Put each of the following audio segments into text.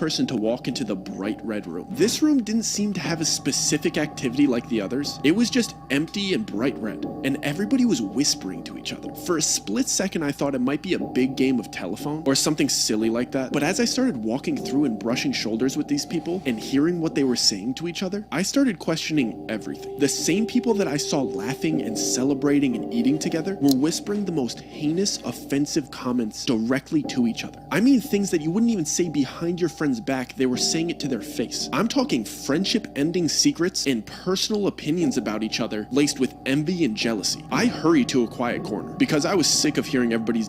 person to walk into the bright red room. This room didn't seem to have a specific activity like the others. It was just empty and bright red, and everybody was whispering to each other. For a split second, I thought it might be a big game of telephone or something silly like that, but as I started walking through and brushing shoulders with these people and hearing what they were saying to each other, I started questioning everything. The same people that I saw laughing and celebrating and eating together were whispering the most heinous, offensive comments directly to each other. I mean things that you wouldn't even say behind your friend's back, they were saying it to their face. I'm talking friendship-ending secrets and personal opinions about each other laced with envy and jealousy. I hurried to a quiet corner because I was sick of hearing everybody's...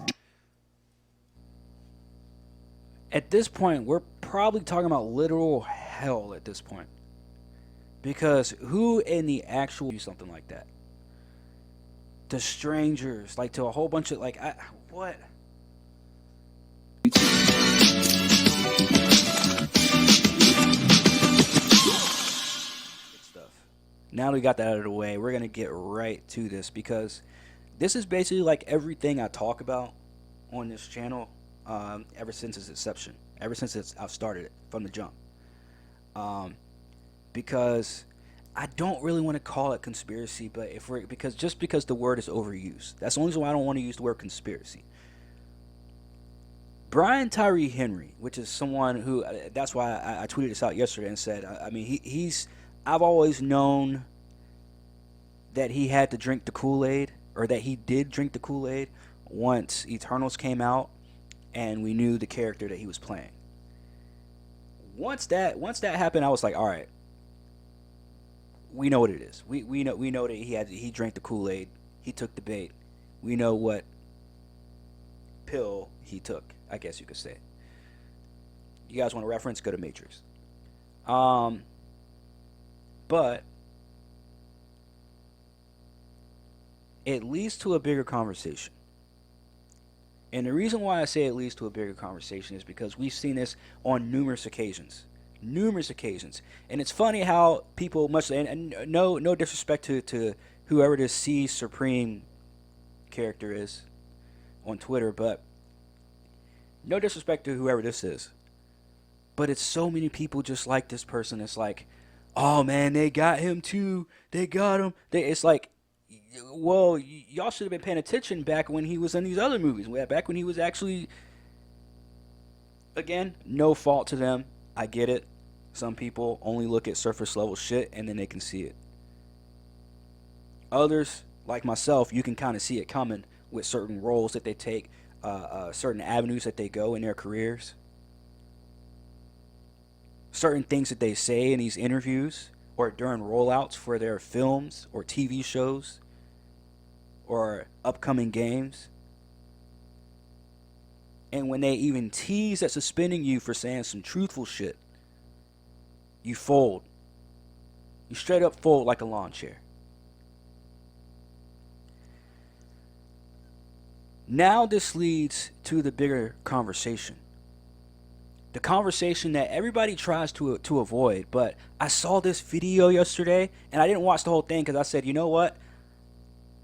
At this point, we're probably talking about literal hell at this point. Because who in the actual do something like that? To strangers, like to a whole bunch of what? Stuff. Now that we got that out of the way, we're gonna get right to this because this is basically like everything I talk about on this channel ever since its inception, ever since I've started it from the jump. Because I don't really want to call it conspiracy, but because the word is overused. That's the only reason why I don't want to use the word conspiracy. Brian Tyree Henry, which is someone who, that's why I tweeted this out yesterday and said, I mean, I've always known that he had to drink the Kool-Aid, or that he did drink the Kool-Aid once Eternals came out and we knew the character that he was playing. Once that happened, I was like, all right, we know what it is. We know that he drank the Kool-Aid, he took the bait. We know what pill he took, I guess you could say. You guys want a reference? Go to Matrix. But it leads to a bigger conversation. And the reason why I say it leads to a bigger conversation is because we've seen this on numerous occasions. And it's funny how people and no disrespect to whoever this C Supreme character is on Twitter, but no disrespect to whoever this is, but it's so many people just like this person. It's like, oh man, they got him too, they got him. It's like, well, y'all should have been paying attention back when he was in these other movies, back when he was actually, again, no fault to them, I get it. Some people only look at surface level shit and then they can see it. Others, like myself, you can kind of see it coming with certain roles that they take, certain avenues that they go in their careers, certain things that they say in these interviews or during rollouts for their films or TV shows or upcoming games. And when they even tease at suspending you for saying some truthful shit, you fold. You straight up fold like a lawn chair. Now this leads to the bigger conversation. The conversation that everybody tries to avoid. But I saw this video yesterday, and I didn't watch the whole thing because I said, you know what?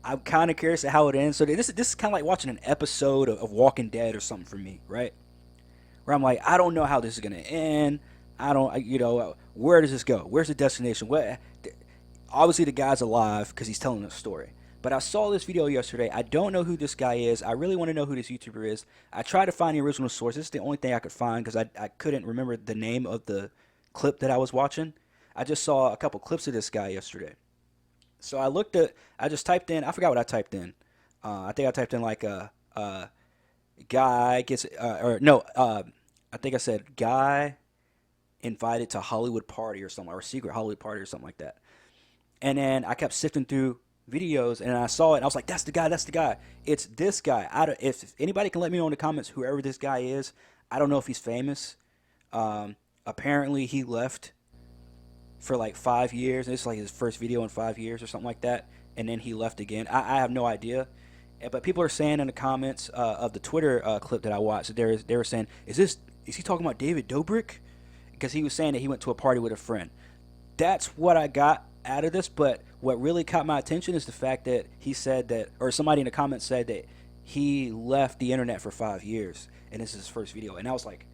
I'm kind of curious at how it ends. So this is kind of like watching an episode of Walking Dead or something for me, right? Where I'm like, I don't know how this is going to end. Where does this go? Where's the destination? Obviously, the guy's alive because he's telling a story. But I saw this video yesterday. I don't know who this guy is. I really want to know who this YouTuber is. I tried to find the original source. This is the only thing I could find because I couldn't remember the name of the clip that I was watching. I just saw a couple clips of this guy yesterday. So I just typed in, I forgot what I typed in. I think I typed in like a guy gets, I think I said guy invited to Hollywood party or something, or secret Hollywood party or something like that. And then I kept sifting through videos and I saw it and I was like, that's the guy. It's this guy. If anybody can let me know in the comments whoever this guy is. I don't know if he's famous. Apparently he left for like 5 years. It's like his first video in 5 years or something like that. And then he left again. I have no idea. But people are saying in the comments of the Twitter clip that I watched, they were saying, is he talking about David Dobrik? Because he was saying that he went to a party with a friend. That's what I got out of this. But what really caught my attention is the fact that he said that, or somebody in the comments said that he left the internet for 5 years and this is his first video. And I was like,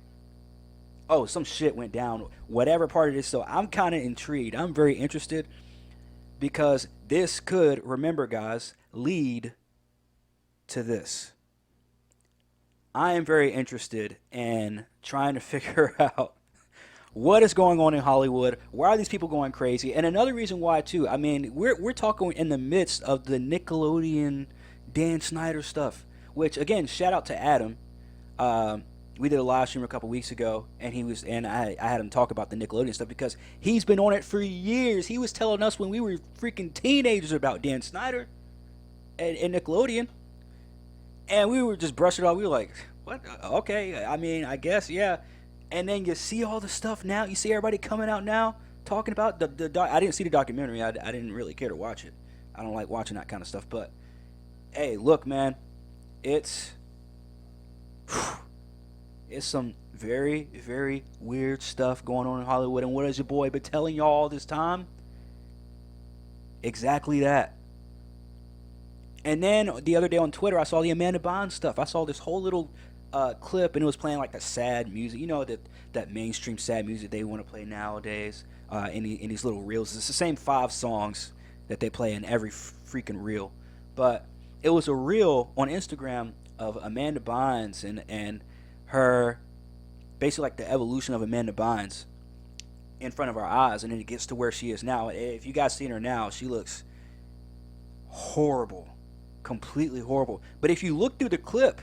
oh, some shit went down, whatever part of this. So I'm kind of intrigued. I'm very interested because this could, remember, guys, lead to this. I am very interested in trying to figure out what is going on in Hollywood. Why are these people going crazy? And another reason why too. I mean, we're talking in the midst of the Nickelodeon Dan Snyder stuff. Which again, shout out to Adam. We did a live stream a couple weeks ago, and I had him talk about the Nickelodeon stuff because he's been on it for years. He was telling us when we were freaking teenagers about Dan Snyder and Nickelodeon, and we were just brushing it off. We were like, "What? Okay, I mean, I guess, yeah." And then you see all the stuff now. You see everybody coming out now talking about the doc. I didn't see the documentary. I didn't really care to watch it. I don't like watching that kind of stuff. But hey, look, man, it's it's some very, very weird stuff going on in Hollywood. And what has your boy been telling y'all all this time? Exactly that. And then the other day on Twitter, I saw the Amanda Bynes stuff. I saw this whole little clip, and it was playing like the sad music. You know, that mainstream sad music they want to play nowadays in these little reels. It's the same 5 songs that they play in every freaking reel. But it was a reel on Instagram of Amanda Bynes and her, basically like the evolution of Amanda Bynes in front of our eyes, and then it gets to where she is now. If you guys seen her now, she looks horrible, completely horrible. But if you look through the clip,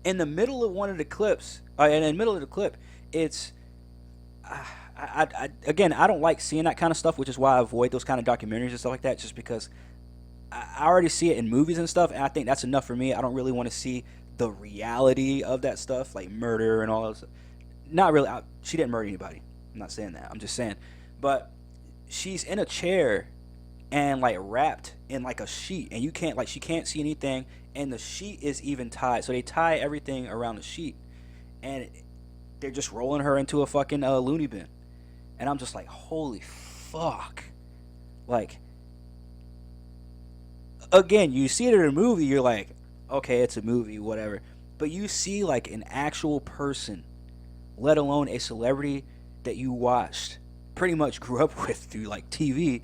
in the middle of one of the clips, in the middle of the clip, it's again, I don't like seeing that kind of stuff, which is why I avoid those kind of documentaries and stuff like that, just because I already see it in movies and stuff, and I think that's enough for me. I don't really want to see the reality of that stuff, like murder and all that. Not really. She didn't murder anybody. I'm not saying that. I'm just saying. But she's in a chair and like wrapped in like a sheet, and you can't, like, she can't see anything, and the sheet is even tied. So they tie everything around the sheet, and they're just rolling her into a fucking loony bin. And I'm just like, holy fuck. Like, again, you see it in a movie, you're like, okay, it's a movie, whatever. But you see like an actual person, let alone a celebrity that you watched, pretty much grew up with through like TV,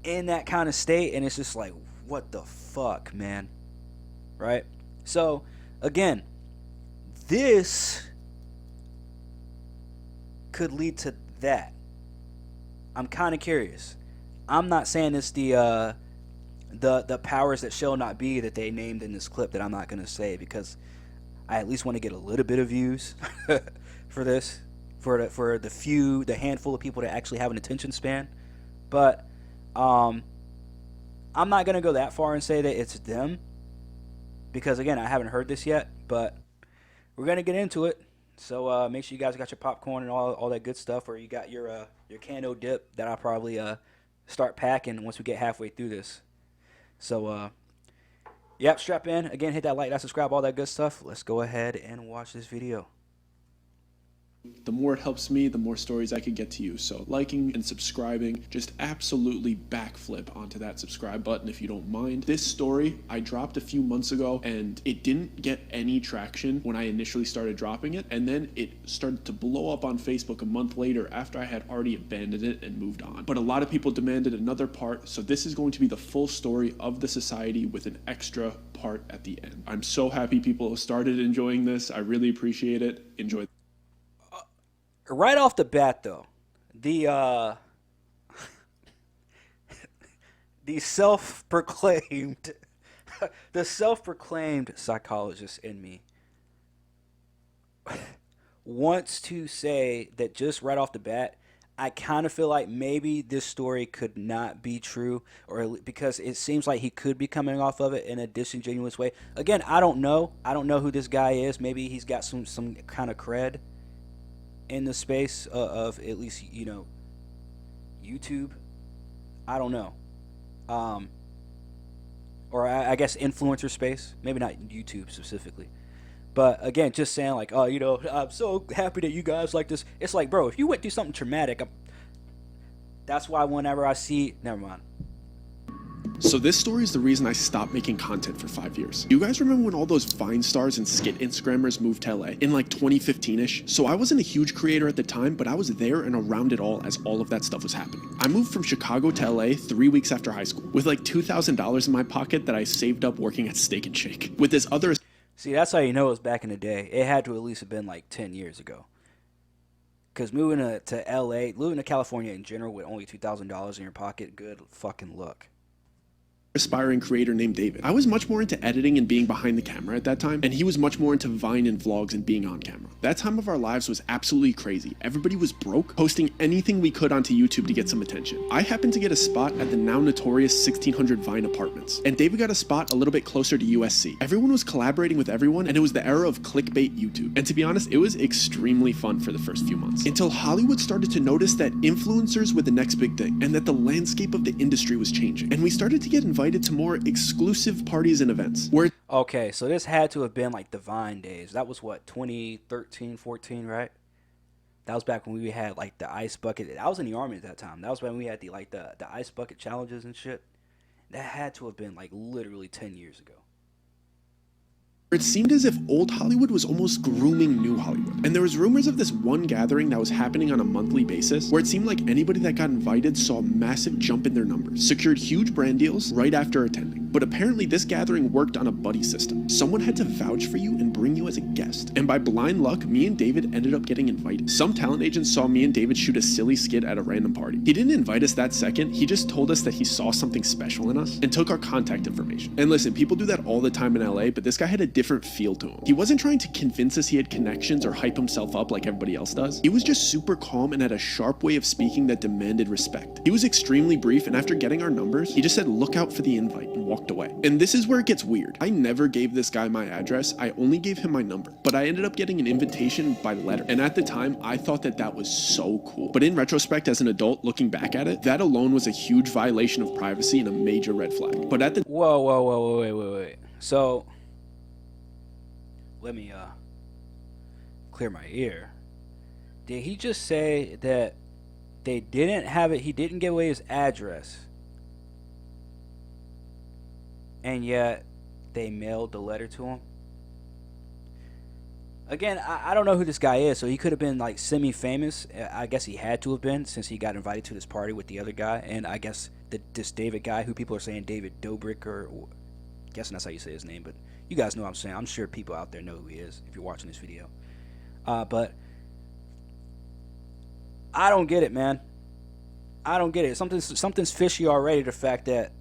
in that kind of state, and it's just like, what the fuck, man? Right? So, again, this could lead to that. I'm kind of curious. I'm not saying it's the powers that shall not be that they named in this clip that I'm not going to say, because I at least want to get a little bit of views for this, for the handful of people that actually have an attention span. But I'm not going to go that far and say that it's them, because again, I haven't heard this yet, but we're going to get into it. So make sure you guys got your popcorn and all that good stuff, or you got your Cano dip that I'll probably start packing once we get halfway through this. So, yep, strap in. Again, hit that like, that subscribe, all that good stuff. Let's go ahead and watch this video. The more it helps me, the more stories I could get to you. So liking and subscribing, just absolutely backflip onto that subscribe button if you don't mind. This story I dropped a few months ago, and it didn't get any traction when I initially started dropping it, and then it started to blow up on Facebook a month later after I had already abandoned it and moved on. But a lot of people demanded another part, so this is going to be the full story of the society with an extra part at the end. I'm so happy people have started enjoying this. I really appreciate it. Enjoy. Right off the bat, though, the self-proclaimed psychologist in me wants to say that just right off the bat, I kind of feel like maybe this story could not be true, or because it seems like he could be coming off of it in a disingenuous way. Again, I don't know who this guy is. Maybe he's got some kind of cred in the space of at least, YouTube. I don't know. Or I guess influencer space. Maybe not YouTube specifically. But again, just saying like, oh, I'm so happy that you guys like this. It's like, bro, if you went through something traumatic, that's why whenever I see... Never mind. So this story is the reason I stopped making content for 5 years. You guys remember when all those Vine stars and skit Instagrammers moved to LA in like 2015-ish? So I wasn't a huge creator at the time, but I was there and around it all as all of that stuff was happening. I moved from Chicago to LA 3 weeks after high school with like $2,000 in my pocket that I saved up working at Steak and Shake. With this other... See, that's how you know it was back in the day. It had to at least have been like 10 years ago. Because moving to LA, moving to California in general with only $2,000 in your pocket, good fucking luck. Aspiring creator named David. I was much more into editing and being behind the camera at that time, and he was much more into Vine and vlogs and being on camera. That time of our lives was absolutely crazy. Everybody was broke, posting anything we could onto YouTube to get some attention. I happened to get a spot at the now notorious 1600 Vine apartments, and David got a spot a little bit closer to USC. Everyone was collaborating with everyone, and it was the era of clickbait YouTube. And to be honest, it was extremely fun for the first few months, until Hollywood started to notice that influencers were the next big thing, and that the landscape of the industry was changing. And we started to get invited to more exclusive parties and events where... Okay, so this had to have been like the Vine days. That was what, 2013, 14, right? That was back when we had like the ice bucket. I was in the army at that time. That was when we had the ice bucket challenges and shit. That had to have been like literally 10 years ago. It seemed as if old Hollywood was almost grooming new Hollywood. And there was rumors of this one gathering that was happening on a monthly basis, where it seemed like anybody that got invited saw a massive jump in their numbers, secured huge brand deals right after attending. But apparently this gathering worked on a buddy system. Someone had to vouch for you and bring you as a guest. And by blind luck, me and David ended up getting invited. Some talent agents saw me and David shoot a silly skit at a random party. He didn't invite us that second, he just told us that he saw something special in us and took our contact information. And listen, people do that all the time in LA, but this guy had a different feel to him. He wasn't trying to convince us he had connections or hype himself up like everybody else does. He was just super calm and had a sharp way of speaking that demanded respect. He was extremely brief, and after getting our numbers, he just said, "Look out for the invite," and walked away. And this is where it gets weird. I never gave this guy my address, I only gave him my number. But I ended up getting an invitation by letter. And at the time, I thought that that was so cool. But in retrospect, as an adult, looking back at it, that alone was a huge violation of privacy and a major red flag. But at the... Whoa, wait. So... let me clear my ear. Did he just say that they didn't have it, he didn't give away his address, and yet they mailed the letter to him? Again, I don't know who this guy is, so he could have been like semi-famous. I guess he had to have been, since he got invited to this party with the other guy, and I guess this David guy, who people are saying David Dobrik, or I'm guessing that's how you say his name, but you guys know what I'm saying. I'm sure people out there know who he is if you're watching this video. But I don't get it, man. I don't get it. Something's fishy already. The fact that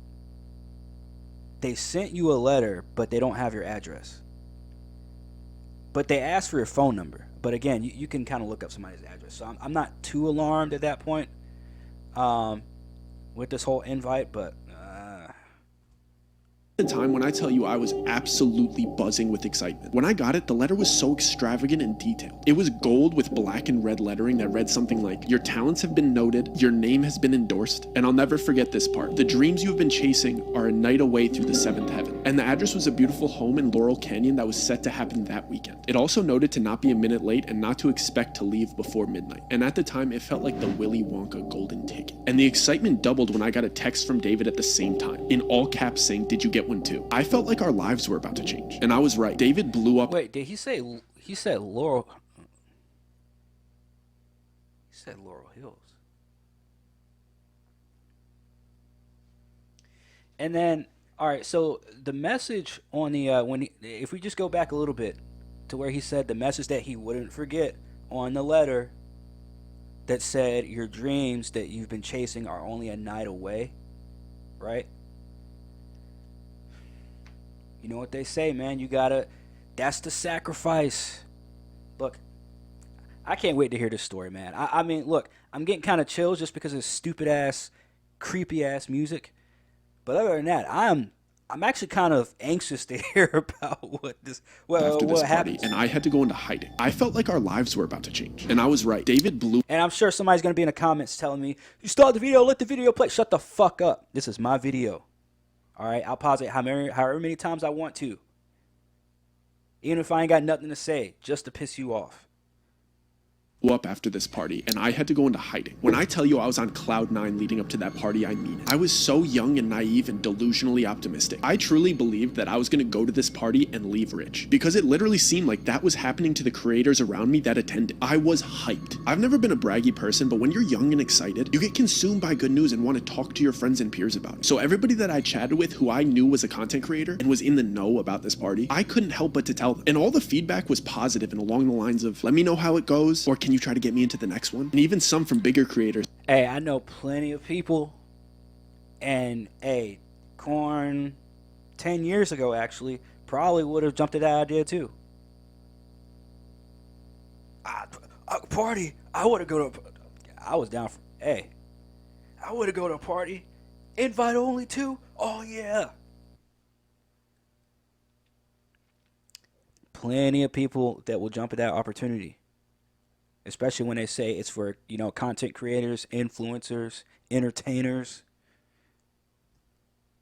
they sent you a letter, but they don't have your address. But they asked for your phone number. But again, you can kind of look up somebody's address. So I'm not too alarmed at that point with this whole invite, but... the time when I tell you I was absolutely buzzing with excitement. When I got it, the letter was so extravagant and detailed. It was gold with black and red lettering that read something like, "Your talents have been noted, your name has been endorsed, and I'll never forget this part. The dreams you have been chasing are a night away through the seventh heaven." And the address was a beautiful home in Laurel Canyon that was set to happen that weekend. It also noted to not be a minute late and not to expect to leave before midnight. And at the time, it felt like the Willy Wonka golden ticket. And the excitement doubled when I got a text from David at the same time, in all caps saying, "Did you get one too?" I felt like our lives were about to change. And I was right. David blew up. Wait, did he say he said Laurel? He said Laurel Hills. And then, all right, so the message on the if we just go back a little bit to where he said the message that he wouldn't forget on the letter that said your dreams that you've been chasing are only a night away, right? You know what they say, man. You gotta, that's the sacrifice. Look, I can't wait to hear this story, man. I mean, look, I'm getting kind of chills just because of stupid ass, creepy ass music. But other than that, I'm actually kind of anxious to hear about what happened. And I had to go into hiding. I felt like our lives were about to change. And I was right. David blew. And I'm sure somebody's going to be in the comments telling me, "You start the video, let the video play." Shut the fuck up. This is my video. All right, I'll pause it however many times I want to. Even if I ain't got nothing to say, just to piss you off. up after this party, and I had to go into hiding. When I tell you I was on cloud 9 leading up to that party, I mean it. I was so young and naive and delusionally optimistic. I truly believed that I was going to go to this party and leave rich, because it literally seemed like that was happening to the creators around me that attended. I was hyped. I've never been a braggy person, but when you're young and excited, you get consumed by good news and want to talk to your friends and peers about it. So everybody that I chatted with who I knew was a content creator and was in the know about this party, I couldn't help but to tell them. And all the feedback was positive and along the lines of, let me know how it goes, or can you try to get me into the next one? And even some from bigger creators. Hey, I know plenty of people, and hey, Corn 10 years ago actually probably would have jumped at that idea too. Party, I would have go to. I was down for. Hey, I would have go to a party, invite only too. Oh yeah. Plenty of people that will jump at that opportunity, especially when they say it's for, content creators, influencers, entertainers.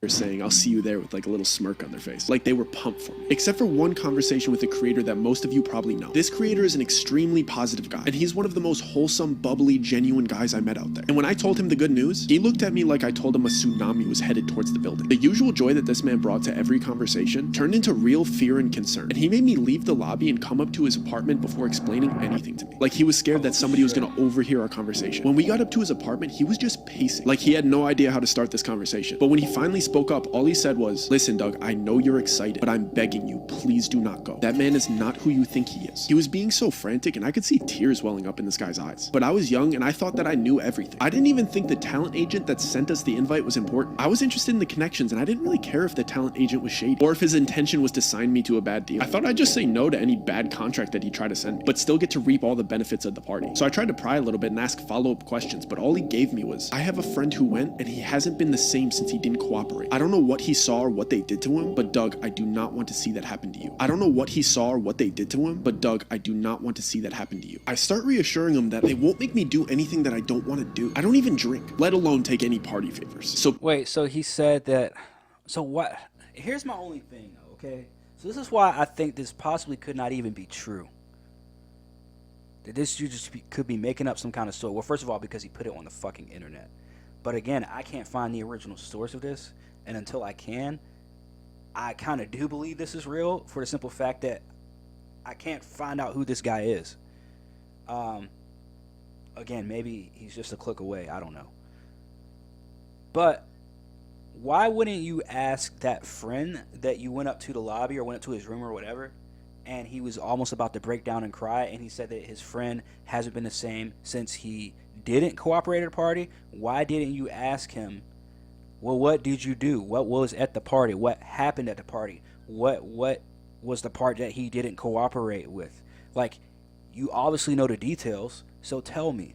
Saying I'll see you there with like a little smirk on their face, like they were pumped for me. Except for one conversation with a creator that most of you probably know. This creator is an extremely positive guy, and he's one of the most wholesome, bubbly, genuine guys I met out there. And when I told him the good news, he looked at me like I told him a tsunami was headed towards the building. The usual joy that this man brought to every conversation turned into real fear and concern, and he made me leave the lobby and come up to his apartment before explaining anything to me. Like he was scared that somebody was going to overhear our conversation. When we got up to his apartment, he was just pacing, like he had no idea how to start this conversation. But when he finally spoke up, all he said was, listen, Doug, I know you're excited, but I'm begging you, please do not go. That man is not who you think he is. He was being so frantic, and I could see tears welling up in this guy's eyes. But I was young, and I thought that I knew everything. I didn't even think the talent agent that sent us the invite was important. I was interested in the connections, and I didn't really care if the talent agent was shady, or if his intention was to sign me to a bad deal. I thought I'd just say no to any bad contract that he tried to send me, but still get to reap all the benefits of the party. So I tried to pry a little bit and ask follow-up questions, but all he gave me was, I have a friend who went, and he hasn't been the same since he didn't cooperate. I don't know what he saw or what they did to him, but Doug, I do not want to see that happen to you. I don't know what he saw or what they did to him, but Doug, I do not want to see that happen to you. I start reassuring him that they won't make me do anything that I don't want to do. I don't even drink, let alone take any party favors. So Wait, so he said that. So what? Here's my only thing, okay? So this is why I think this possibly could not even be true. That this dude could be making up some kind of story. Well, first of all, because he put it on the fucking internet. But again, I can't find the original source of this. And until I can, I kind of do believe this is real for the simple fact that I can't find out who this guy is. Again, maybe he's just a click away. I don't know. But why wouldn't you ask that friend that you went up to the lobby or went up to his room or whatever, and he was almost about to break down and cry, and he said that his friend hasn't been the same since he didn't cooperate at a party? Why didn't you ask him, well, what did you do? What was at the party? What happened at the party? What was the part that he didn't cooperate with? Like, you obviously know the details, so tell me.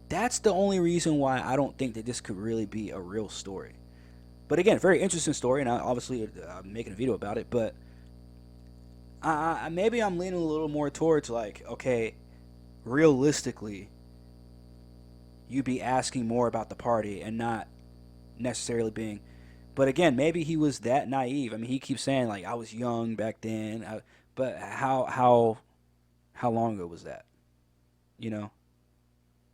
That's the only reason why I don't think that this could really be a real story. But again, very interesting story, and I'm making a video about it, but maybe I'm leaning a little more towards like, okay, realistically, you'd be asking more about the party and not necessarily being. But again, maybe he was that naive. I mean, he keeps saying like, I was young back then, but how long ago was that?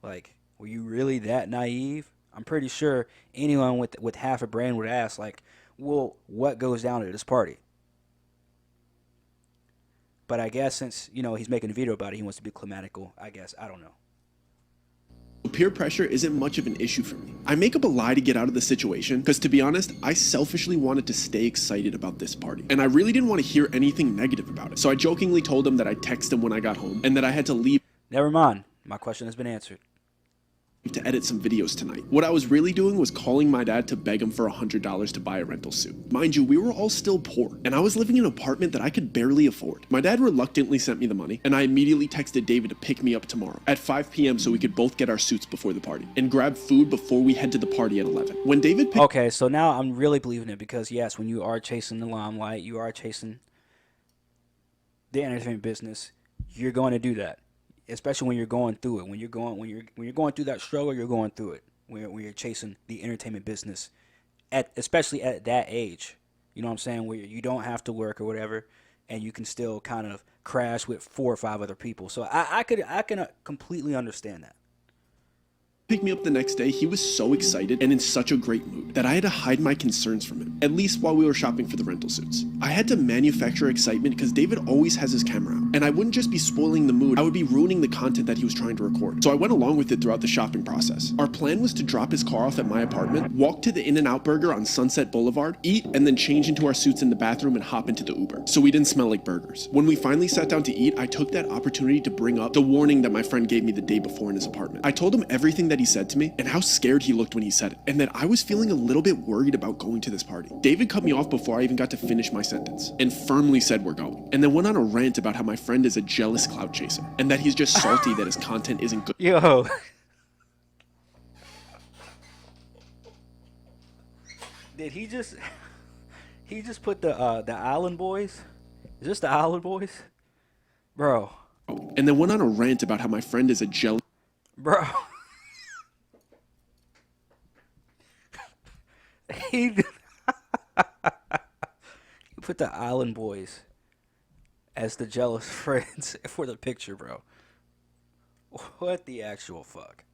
Like, were you really that naive? I'm pretty sure anyone with half a brain would ask like, well, what goes down at this party? But I guess since he's making a video about it, he wants to be climatical. I guess, I don't know. Peer pressure isn't much of an issue for me. I make up a lie to get out of the situation because, to be honest, I selfishly wanted to stay excited about this party, and I really didn't want to hear anything negative about it. So I jokingly told him that I'd text him when I got home and that I had to leave. Never mind. My question has been answered. To edit some videos tonight. What I was really doing was calling my dad to beg him for $100 to buy a rental suit. Mind you, we were all still poor, and I was living in an apartment that I could barely afford. My dad reluctantly sent me the money, and I immediately texted David to pick me up tomorrow at 5 p.m. so we could both get our suits before the party and grab food before we head to the party at 11. When David picked— Okay, so now I'm really believing it, because yes, when you are chasing the limelight, you are chasing the entertainment business, you're going to do that. Especially when you're going through it, when you're going through that struggle, you're going through it. When you're chasing the entertainment business, especially at that age, you know what I'm saying, where you don't have to work or whatever, and you can still kind of crash with 4 or 5 other people. So I can completely understand that. Picked me up the next day, he was so excited and in such a great mood that I had to hide my concerns from him, at least while we were shopping for the rental suits. I had to manufacture excitement because David always has his camera out, and I wouldn't just be spoiling the mood, I would be ruining the content that he was trying to record. So I went along with it throughout the shopping process. Our plan was to drop his car off at my apartment, walk to the In-N-Out Burger on Sunset Boulevard, eat, and then change into our suits in the bathroom and hop into the Uber, so we didn't smell like burgers. When we finally sat down to eat, I took that opportunity to bring up the warning that my friend gave me the day before in his apartment. I told him everything that he said to me and how scared he looked when he said it, and that I was feeling a little bit worried about going to this party. David cut me off before I even got to finish my sentence and firmly said we're going, and then went on a rant about how my friend is a jealous clout chaser and that he's just salty that his content isn't good. Yo. Did he just put the Island Boys? Is this the Island Boys? Bro. And then went on a rant about how my friend is a jealous... Bro. He put the Island Boys as the jealous friends for the picture, bro. What the actual fuck?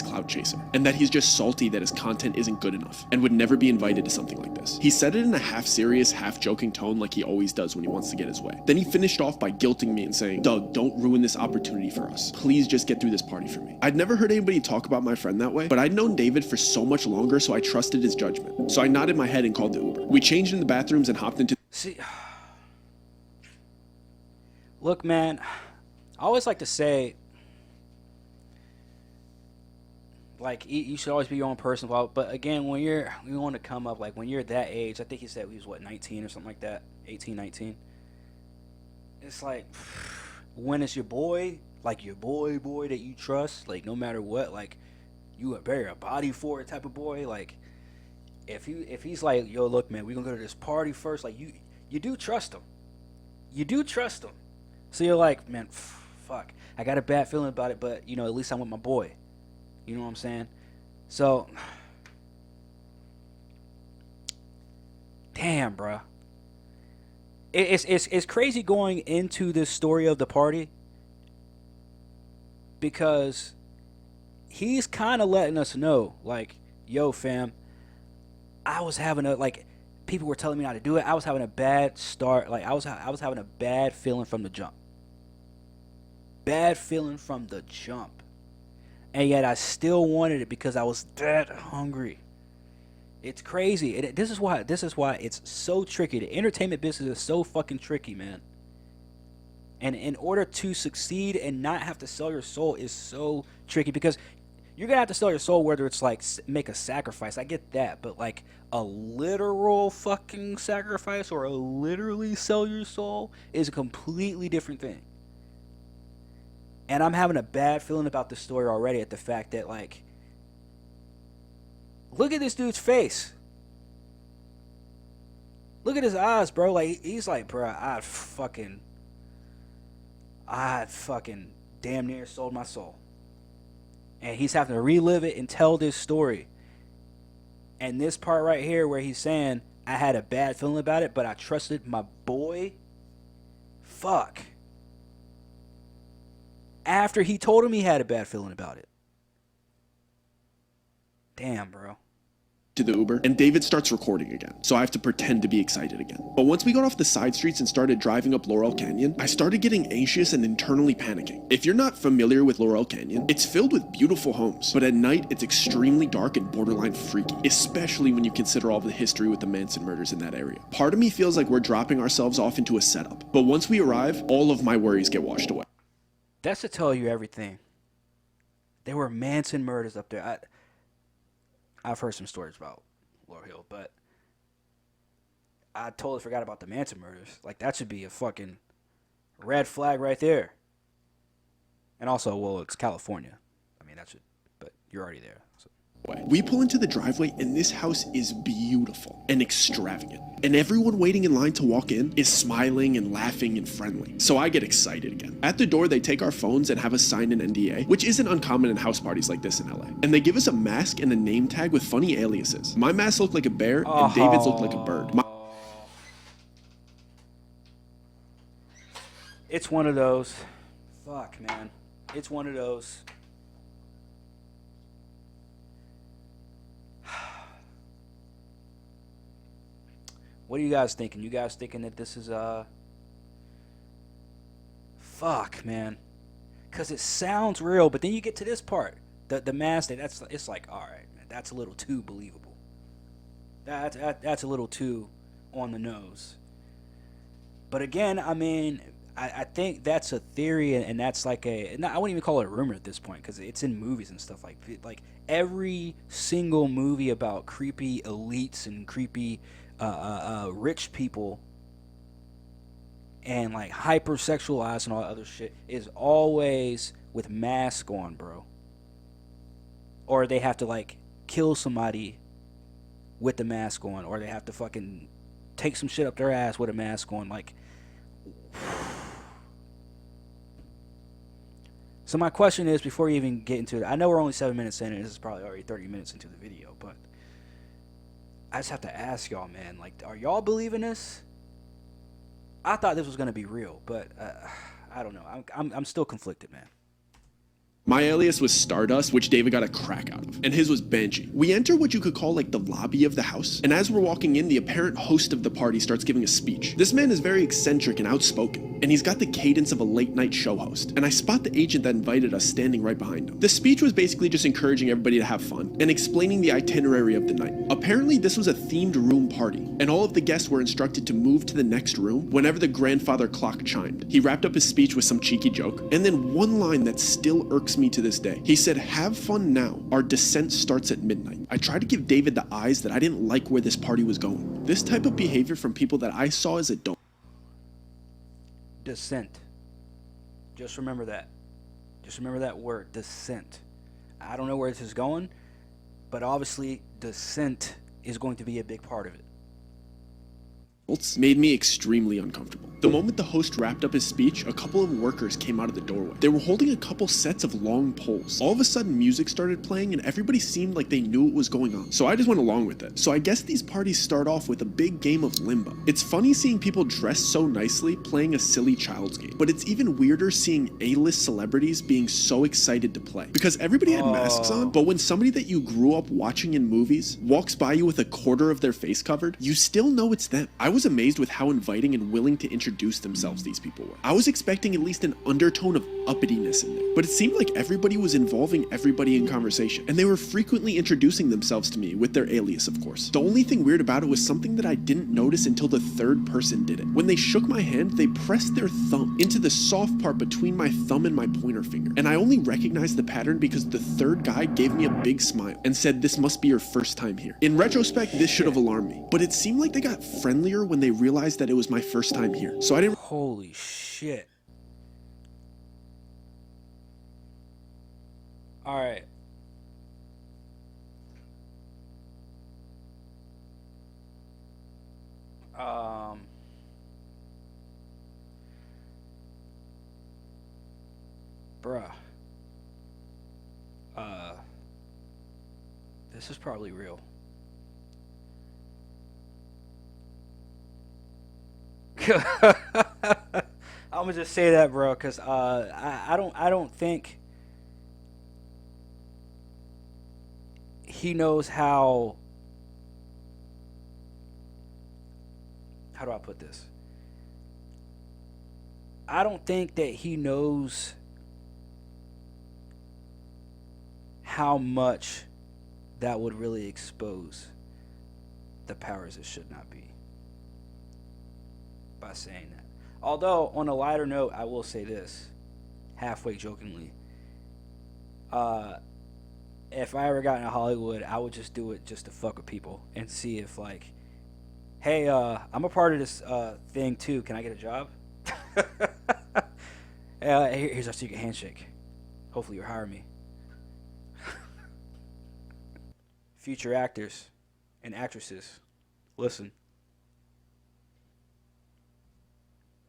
Clout chaser, and that he's just salty that his content isn't good enough and would never be invited to something like this. He said it in a half serious, half joking tone like he always does when he wants to get his way. Then he finished off by guilting me and saying, "Doug, don't ruin this opportunity for us. Please just get through this party for me." I'd never heard anybody talk about my friend that way, but I'd known David for so much longer, so I trusted his judgment. So I nodded my head and called the Uber. We changed in the bathrooms and hopped into... See, look, man, I always like to say, like, you should always be your own person. But again, when we want to come up, like, when you're that age, I think he said he was, what, 19 or something like that? 18, 19? It's like, when it's your boy, like, your boy that you trust, like, no matter what, like, you would bury a body for it type of boy, like, if he's like, yo, look, man, we gonna go to this party first, like, you do trust him. You do trust him. So you're like, man, fuck, I got a bad feeling about it, but, you know, at least I'm with my boy. You know what I'm saying? So, damn, bro. It's crazy going into this story of the party because he's kind of letting us know, like, yo, fam, I was having a, like, people were telling me not to do it. I was having a bad start. Like, I was having a bad feeling from the jump. Bad feeling from the jump. And yet I still wanted it because I was that hungry. It's crazy. This is why it's so tricky. The entertainment business is so fucking tricky, man. And in order to succeed and not have to sell your soul is so tricky because you're going to have to sell your soul whether it's like make a sacrifice. I get that. But like a literal fucking sacrifice or a literally sell your soul is a completely different thing. And I'm having a bad feeling about this story already at the fact that, like, look at this dude's face. Look at his eyes, bro. Like, he's like, bro, I'd fucking damn near sold my soul. And he's having to relive it and tell this story. And this part right here where he's saying, I had a bad feeling about it, but I trusted my boy. Fuck. After he told him he had a bad feeling about it. Damn, bro. To the Uber, and David starts recording again, so I have to pretend to be excited again. But once we got off the side streets and started driving up Laurel Canyon, I started getting anxious and internally panicking. If you're not familiar with Laurel Canyon, it's filled with beautiful homes, but at night it's extremely dark and borderline freaky, especially when you consider all the history with the Manson murders in that area. Part of me feels like we're dropping ourselves off into a setup, but once we arrive, all of my worries get washed away. That's to tell you everything. There were Manson murders up there. I've heard some stories about Laurel Hill, but I totally forgot about the Manson murders. Like, that should be a fucking red flag right there. And also, well, it's California. I mean, that should, but you're already there. So. We pull into the driveway and this house is beautiful and extravagant. And everyone waiting in line to walk in is smiling and laughing and friendly. So I get excited again. At the door, they take our phones and have us sign an NDA, which isn't uncommon in house parties like this in LA. And they give us a mask and a name tag with funny aliases. My mask looked like a bear and David's looked like a bird. It's one of those. Fuck, man. It's one of those. What are you guys thinking? You guys thinking that this is fuck, man? Because it sounds real, but then you get to this part, the mask thing. It's like, all right, man, that's a little too believable. That's a little too on the nose. But again, I mean, I think that's a theory, and that's like I wouldn't even call it a rumor at this point because it's in movies and stuff like every single movie about creepy elites and creepy rich people and like hypersexualized and all that other shit is always with mask on, bro. Or they have to like kill somebody with the mask on, or they have to fucking take some shit up their ass with a mask on. Like, so my question is, before you even get into it, I know we're only 7 minutes in, and this is probably already 30 minutes into the video, but I just have to ask y'all, man, like, are y'all believing this? I thought this was gonna be real, but I don't know. I'm still conflicted, man. My alias was Stardust, which David got a crack out of, and his was Banshee. We enter what you could call like the lobby of the house, and as we're walking in, the apparent host of the party starts giving a speech. This man is very eccentric and outspoken, and he's got the cadence of a late night show host, and I spot the agent that invited us standing right behind him. The speech was basically just encouraging everybody to have fun, and explaining the itinerary of the night. Apparently this was a themed room party, and all of the guests were instructed to move to the next room whenever the grandfather clock chimed. He wrapped up his speech with some cheeky joke, and then one line that still irks me to this day. He said, "Have fun now. Our descent starts at midnight." I tried to give David the eyes that I didn't like where this party was going. This type of behavior from people that I saw as adults. Descent. Just remember that. Just remember that word, descent. I don't know where this is going, but obviously descent is going to be a big part of it. Made me extremely uncomfortable. The moment the host wrapped up his speech, a couple of workers came out of the doorway. They were holding a couple sets of long poles. All of a sudden, music started playing and everybody seemed like they knew what was going on. So I just went along with it. So I guess these parties start off with a big game of limbo. It's funny seeing people dressed so nicely playing a silly child's game, but it's even weirder seeing A-list celebrities being so excited to play. Because everybody had masks on, but when somebody that you grew up watching in movies walks by you with a quarter of their face covered, you still know it's them. I was amazed with how inviting and willing to introduce themselves these people were. I was expecting at least an undertone of uppityness in there, but it seemed like everybody was involving everybody in conversation, and they were frequently introducing themselves to me with their alias, of course. The only thing weird about it was something that I didn't notice until the third person did it. When they shook my hand, they pressed their thumb into the soft part between my thumb and my pointer finger, and I only recognized the pattern because the third guy gave me a big smile and said, "This must be your first time here." In retrospect, this should have alarmed me, but it seemed like they got friendlier when they realized that it was my first time here, so I didn't. Holy shit. All right. Bruh. This is probably real. I'm gonna just say that, bro, because I don't think he knows how do I put this? I don't think that he knows how much that would really expose the powers that should not be by saying that. Although, on a lighter note, I will say this, halfway jokingly. If I ever got into Hollywood, I would just do it just to fuck with people and see if, like, hey, I'm a part of this thing too. Can I get a job? Here's our secret handshake. Hopefully you'll hire me. Future actors and actresses, listen.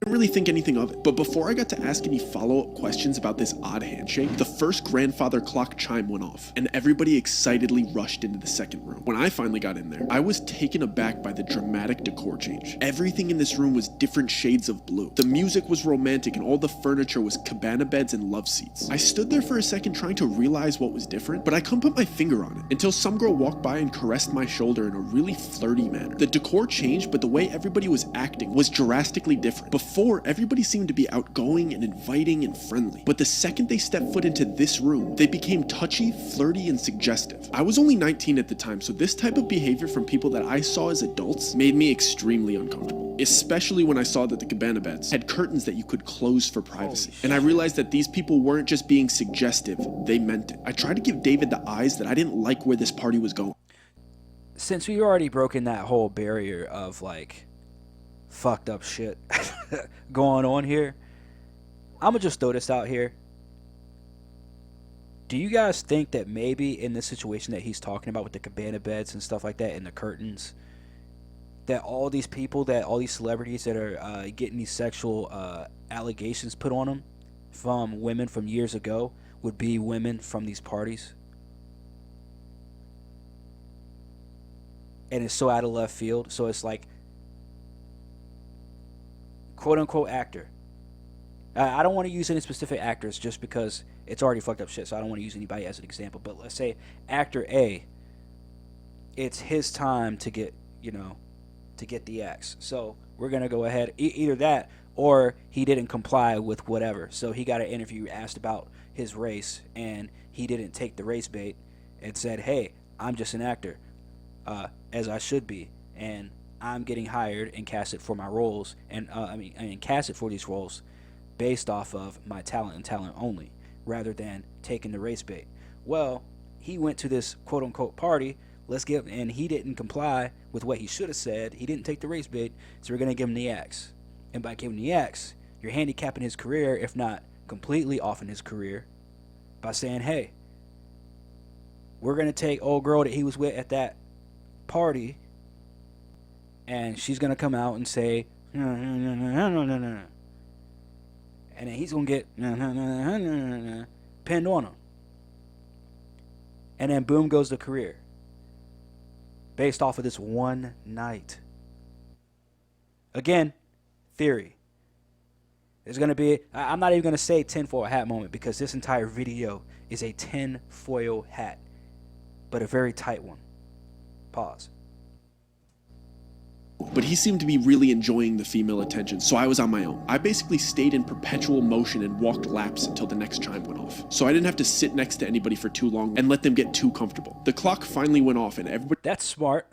didn't really think anything of it. But before I got to ask any follow-up questions about this odd handshake, the first grandfather clock chime went off, and everybody excitedly rushed into the second room. When I finally got in there, I was taken aback by the dramatic decor change. Everything in this room was different shades of blue. The music was romantic and all the furniture was cabana beds and love seats. I stood there for a second trying to realize what was different, but I couldn't put my finger on it until some girl walked by and caressed my shoulder in a really flirty manner. The decor changed, but the way everybody was acting was drastically different. Before, everybody seemed to be outgoing and inviting and friendly, but the second they stepped foot into this room, they became touchy, flirty, and suggestive. I was only 19 at the time, so this type of behavior from people that I saw as adults made me extremely uncomfortable, especially when I saw that the cabana beds had curtains that you could close for privacy. And I realized that these people weren't just being suggestive, they meant it. I tried to give David the eyes that I didn't like where this party was going. Since we've already broken that whole barrier of like fucked up shit going on here, I'm gonna just throw this out here. Do you guys think that maybe in this situation that he's talking about with the cabana beds and stuff like that and the curtains, that all these people, that all these celebrities that are getting these sexual allegations put on them from women from years ago would be women from these parties? And it's so out of left field. So it's like, quote unquote actor. I don't want to use any specific actors just because it's already fucked up shit. So I don't want to use anybody as an example. But let's say actor A, it's his time to get, to get the X. So we're going to go ahead, either that or he didn't comply with whatever. So he got an interview asked about his race and he didn't take the race bait and said, hey, I'm just an actor. As I should be, and I'm getting hired and casted for my roles, and casted for these roles based off of my talent and talent only, rather than taking the race bait. Well, he went to this quote unquote party, and he didn't comply with what he should have said. He didn't take the race bait, so we're gonna give him the X. And by giving the X, you're handicapping his career, if not completely offing his career, by saying, hey, we're gonna take old girl that he was with at that party, and she's gonna come out and say and then he's gonna get pinned on him, and then boom goes the career based off of this one night. Again, theory. There's gonna be, I'm not even gonna say tinfoil hat moment, because this entire video is a tinfoil hat, but a very tight one. Pause. But he seemed to be really enjoying the female attention, so I was on my own. I basically stayed in perpetual motion and walked laps until the next chime went off, so I didn't have to sit next to anybody for too long and let them get too comfortable. The clock finally went off and everybody... That's smart.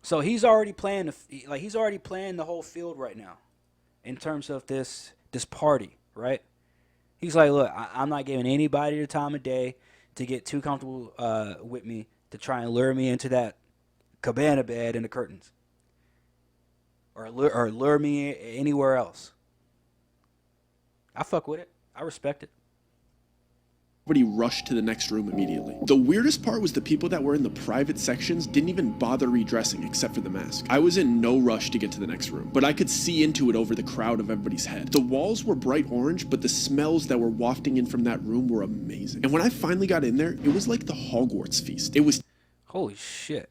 So he's already playing the whole field right now in terms of this party, right? He's like, look, I'm not giving anybody the time of day to get too comfortable with me, to try and lure me into that cabana bed and the curtains, or lure me anywhere else. I fuck with it. I respect it. Everybody rushed to the next room immediately. The weirdest part was the people that were in the private sections didn't even bother redressing except for the mask. I was in no rush to get to the next room, but I could see into it over the crowd of everybody's head. The walls were bright orange, but the smells that were wafting in from that room were amazing. And when I finally got in there, it was like the Hogwarts feast. It was... Holy shit.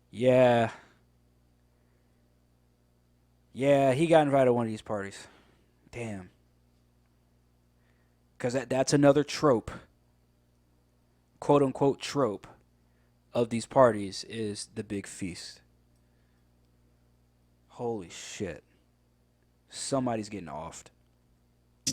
Yeah. Yeah, he got invited to one of these parties. Damn. Because that's another trope, quote unquote trope, of these parties is the big feast. Holy shit. Somebody's getting offed.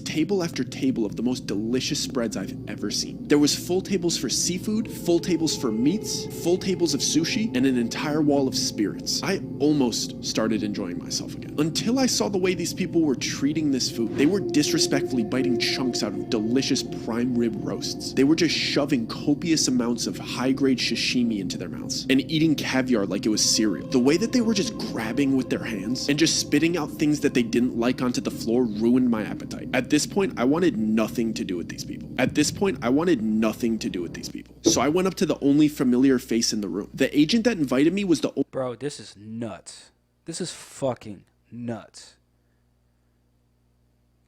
Table after table of the most delicious spreads I've ever seen. There was full tables for seafood, full tables for meats, full tables of sushi, and an entire wall of spirits. I almost started enjoying myself again. Until I saw the way these people were treating this food. They were disrespectfully biting chunks out of delicious prime rib roasts. They were just shoving copious amounts of high-grade sashimi into their mouths and eating caviar like it was cereal. The way that they were just grabbing with their hands and just spitting out things that they didn't like onto the floor ruined my appetite. At this this point, I wanted nothing to do with these people. At this point, I wanted nothing to do with these people. So I went up to the only familiar face in the room. The agent that invited me was the Bro, this is nuts. This is fucking nuts.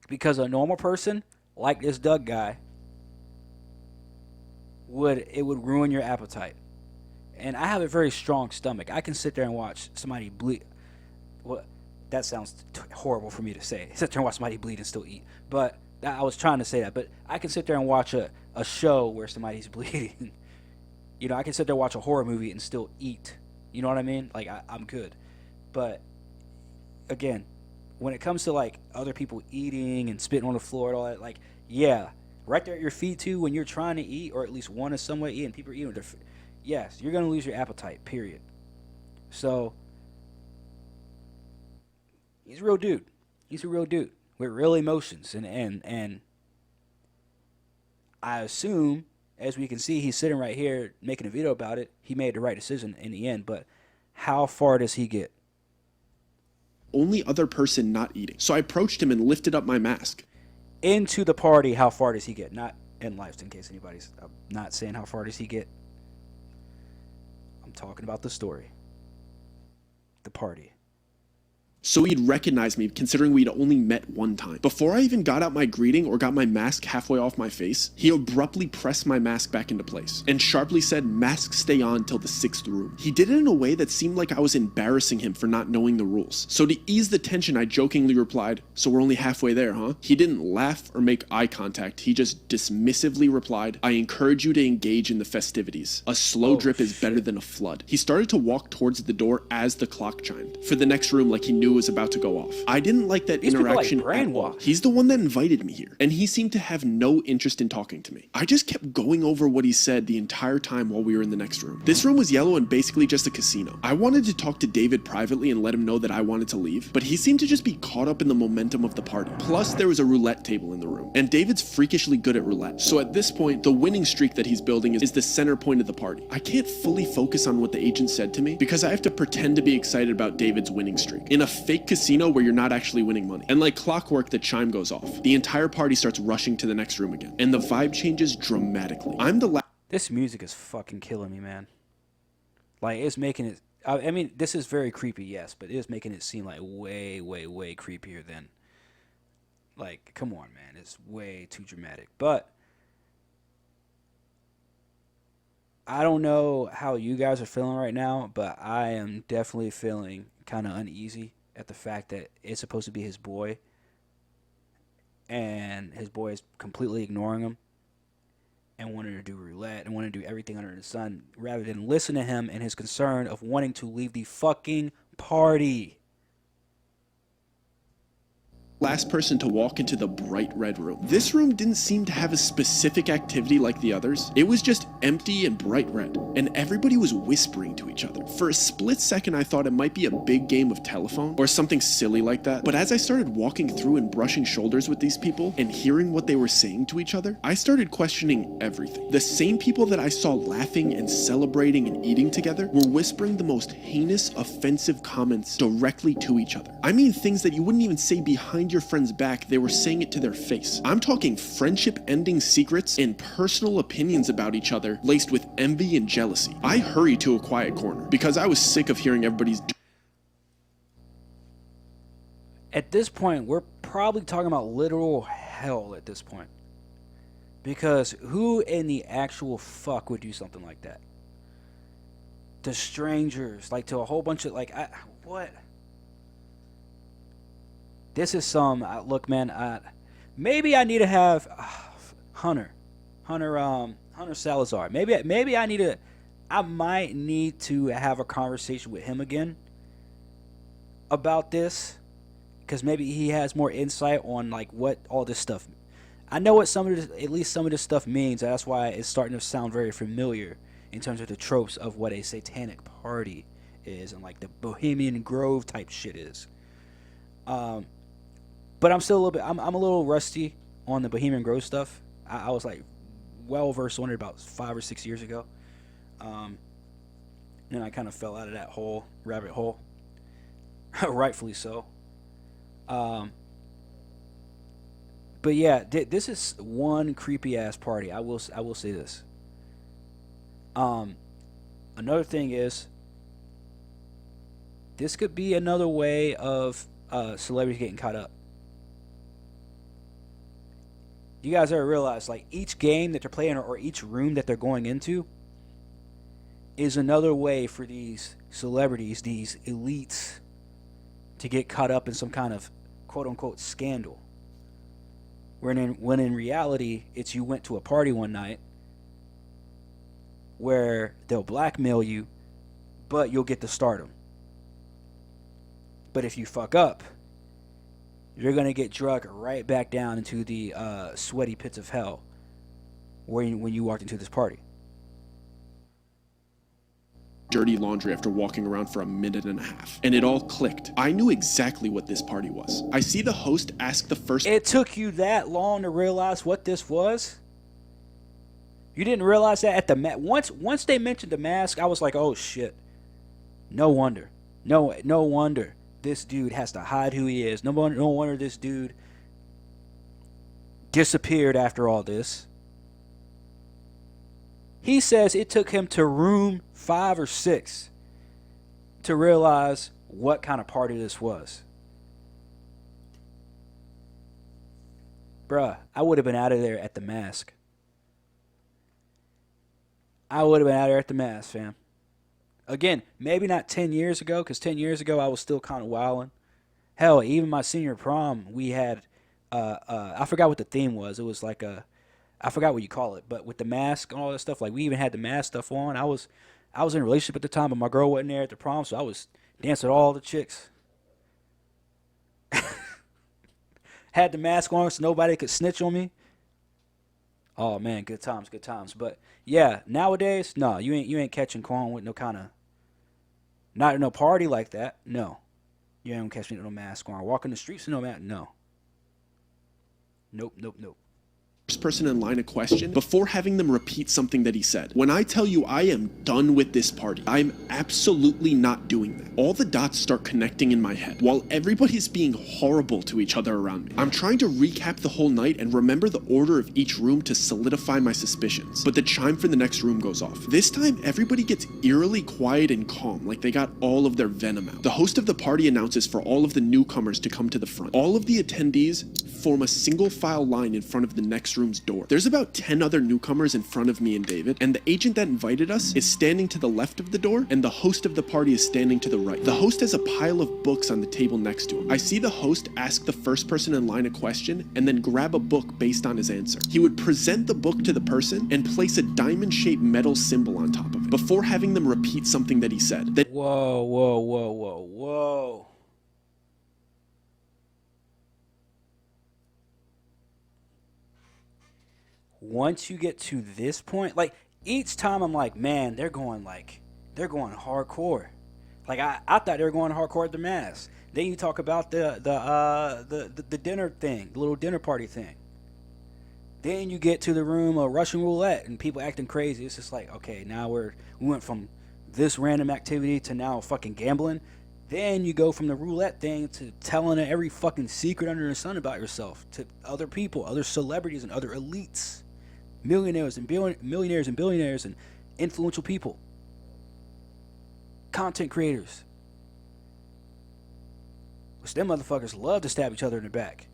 Because a normal person, like this Doug guy, would ruin your appetite. And I have a very strong stomach. I can sit there and watch somebody bleed. Well, that sounds horrible for me to say. Sit there and watch somebody bleed and still eat. But I was trying to say that. But I can sit there and watch a show where somebody's bleeding. You know, I can sit there and watch a horror movie and still eat. You know what I mean? Like, I'm good. But, again, when it comes to, like, other people eating and spitting on the floor and all that, like, yeah, right there at your feet, too, when you're trying to eat, or at least want to somewhat eat, and people are eating with their feet, yes, you're going to lose your appetite, period. So, he's a real dude. He's a real dude with real emotions. And I assume, as we can see, he's sitting right here making a video about it. He made the right decision in the end, but how far does he get? only other person not eating. So I approached him and lifted up my mask. Into the party, how far does he get? Not in life, in case anybody's... I'm not saying how far does he get. I'm talking about the story. The party. So he'd recognize me, considering we'd only met one time. Before I even got out my greeting or got my mask halfway off my face, he abruptly pressed my mask back into place and sharply said, "Mask stay on till the 6th room." He did it in a way that seemed like I was embarrassing him for not knowing the rules. So to ease the tension, I jokingly replied, "So we're only halfway there, huh?" He didn't laugh or make eye contact. He just dismissively replied, "I encourage you to engage in the festivities. A slow drip is better than a flood." He started to walk towards the door as the clock chimed for the next room, like he knew was about to go off. I didn't like that interaction at all. He's the one that invited me here, and he seemed to have no interest in talking to me. I just kept going over what he said the entire time while we were in the next room. This room was yellow and basically just a casino. I wanted to talk to David privately and let him know that I wanted to leave, but he seemed to just be caught up in the momentum of the party. Plus, there was a roulette table in the room, and David's freakishly good at roulette. So at this point, the winning streak that he's building is the center point of the party. I can't fully focus on what the agent said to me because I have to pretend to be excited about David's winning streak in a fake casino where you're not actually winning money. And like clockwork, the chime goes off. The entire party starts rushing to the next room again, and the vibe changes dramatically. This music is fucking killing me, man. Like, it's making it... I mean, this is very creepy, yes, but it is making it seem like way, way, way creepier than... Like, come on, man. It's way too dramatic. But... I don't know how you guys are feeling right now, but I am definitely feeling kind of uneasy at the fact that it's supposed to be his boy, and his boy is completely ignoring him and wanting to do roulette and wanting to do everything under the sun rather than listen to him and his concern of wanting to leave the fucking party. Last person to walk into the bright red room. This room didn't seem to have a specific activity like the others. It was just empty and bright red, and everybody was whispering to each other. For a split second, I thought it might be a big game of telephone or something silly like that, but as I started walking through and brushing shoulders with these people and hearing what they were saying to each other, I started questioning everything. The same people that I saw laughing and celebrating and eating together were whispering the most heinous, offensive comments directly to each other. I mean things that you wouldn't even say behind your friend's back, they were saying it to their face. I'm talking friendship-ending secrets and personal opinions about each other laced with envy and jealousy. I hurried to a quiet corner because I was sick of hearing everybody's... At this point, we're probably talking about literal hell at this point. Because who in the actual fuck would do something like that? To strangers, like to a whole bunch of, like, what? This is some, look, man, maybe I need to have Hunter Salazar. Maybe I might need to have a conversation with him again about this, because maybe he has more insight on like what all this stuff. I know what at least some of this stuff means. That's why it's starting to sound very familiar in terms of the tropes of what a satanic party is and like the Bohemian Grove type shit is. But I'm still a little bit, I'm a little rusty on the Bohemian Grove stuff. I was like well versed on it about 5 or 6 years ago. Then I kind of fell out of that rabbit hole. Rightfully so. But yeah, this is one creepy ass party. I will say this. Um, Another thing is this could be another way of celebrities getting caught up. You guys ever realize like each game that they're playing or each room that they're going into is another way for these celebrities, these elites, to get caught up in some kind of quote unquote scandal. When in reality, it's you went to a party one night where they'll blackmail you, but you'll get the stardom. But if you fuck up, you're gonna get drugged right back down into the sweaty pits of hell when you walked into this party. Dirty laundry after walking around for a minute and a half. And it all clicked. I knew exactly what this party was. I see the host ask the first... It took you that long to realize what this was? You didn't realize that at the once they mentioned the mask, I was like, oh shit. No wonder. No wonder this dude has to hide who he is. No wonder this dude disappeared after all this. He says it took him to room 5 or 6 to realize what kind of party this was. Bruh, I would have been out of there at the mask. I would have been out of there at the mask, fam. Again, maybe not 10 years ago, because 10 years ago I was still kind of wilding. Hell, even my senior prom, we had, I forgot what the theme was. It was like I forgot what you call it, but with the mask and all that stuff, like we even had the mask stuff on. I was in a relationship at the time, but my girl wasn't there at the prom, so I was dancing with all the chicks. Had the mask on so nobody could snitch on me. Oh man, good times, good times. But yeah, nowadays, no, you ain't catching Quan with no kind of, not in no party like that. No, you ain't gonna catch me with no mask on. Walking the streets with no mask. No. Nope. first person in line a question before having them repeat something that he said. When I tell you I am done with this party, I'm absolutely not doing that. All the dots start connecting in my head while everybody's being horrible to each other around me. I'm trying to recap the whole night and remember the order of each room to solidify my suspicions, but the chime for the next room goes off. This time, everybody gets eerily quiet and calm, like they got all of their venom out. The host of the party announces for all of the newcomers to come to the front. All of the attendees form a single file line in front of the next room's door. There's about 10 other newcomers in front of me and David, and the agent that invited us is standing to the left of the door, and the host of the party is standing to the right. The host has a pile of books on the table next to him. I see the host ask the first person in line a question and then grab a book based on his answer. He would present the book to the person and place a diamond-shaped metal symbol on top of it before having them repeat something that he said. Whoa. Once you get to this point, like each time I'm like, man, they're going hardcore. Like I thought they were going hardcore at the mass. Then you talk about the dinner thing, the little dinner party thing. Then you get to the room of Russian roulette and people acting crazy. It's just like, okay, now we went from this random activity to now fucking gambling. Then you go from the roulette thing to telling every fucking secret under the sun about yourself to other people, other celebrities and other elites, millionaires and billionaires and influential people, content creators. Which them motherfuckers love to stab each other in the back.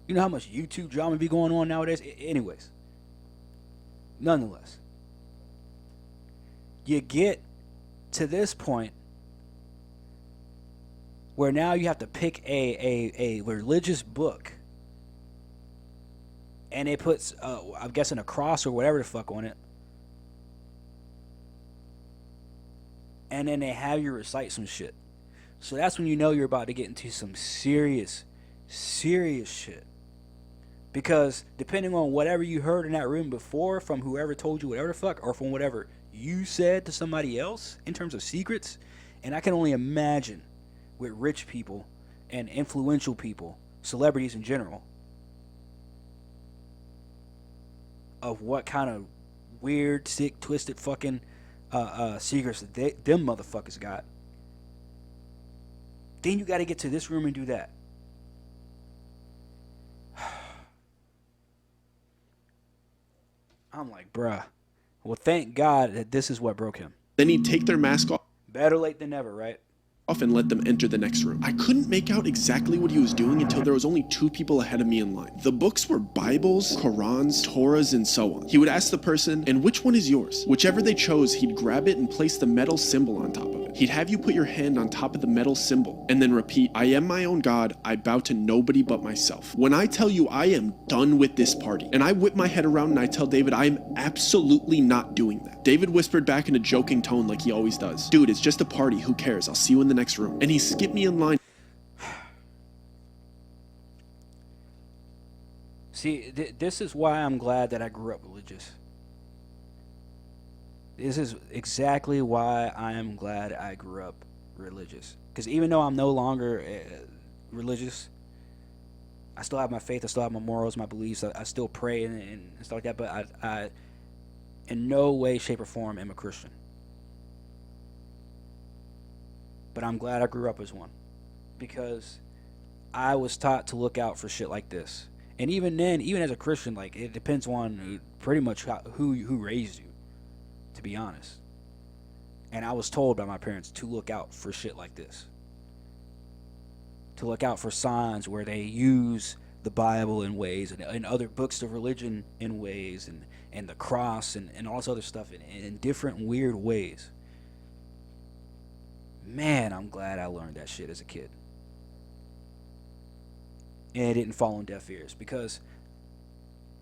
You know how much YouTube drama be going on nowadays? Anyways, nonetheless, you get to this point where now you have to pick a religious book, and it puts, I'm guessing, a cross or whatever the fuck on it, and then they have you recite some shit. So that's when you know you're about to get into some serious shit. Because depending on whatever you heard in that room before from whoever told you whatever the fuck, or from whatever you said to somebody else in terms of secrets, and I can only imagine with rich people and influential people, celebrities in general, of what kind of weird, sick, twisted fucking secrets that them motherfuckers got. Then you got to get to this room and do that. I'm like, bruh. Well, thank God that this is what broke him. Then he'd take their mask Better late than never, right? off and let them enter the next room. I couldn't make out exactly what he was doing until there was only 2 people ahead of me in line. The books were Bibles, Qurans, Torahs, and so on. He would ask the person, and which one is yours? Whichever they chose, he'd grab it and place the metal symbol on top of it. He'd have you put your hand on top of the metal symbol and then repeat, I am my own God, I bow to nobody but myself. When I tell you I am done with this party, and I whip my head around and I tell David I am absolutely not doing that. David whispered back in a joking tone like he always does, dude, it's just a party, who cares, I'll see you in the next room. And he skipped me in line. See, this is why I'm glad that I grew up religious. This is exactly why I am glad I grew up religious. Because even though I'm no longer religious, I still have my faith, I still have my morals, my beliefs, I still pray and stuff like that, but I in no way, shape, or form am a Christian. But I'm glad I grew up as one. Because I was taught to look out for shit like this. And even then, even as a Christian, like, it depends on pretty much who raised you, to be honest. And I was told by my parents to look out for shit like this. To look out for signs where they use the Bible in ways and other books of religion in ways and the cross and all this other stuff in different weird ways. Man, I'm glad I learned that shit as a kid. And it didn't fall on deaf ears, because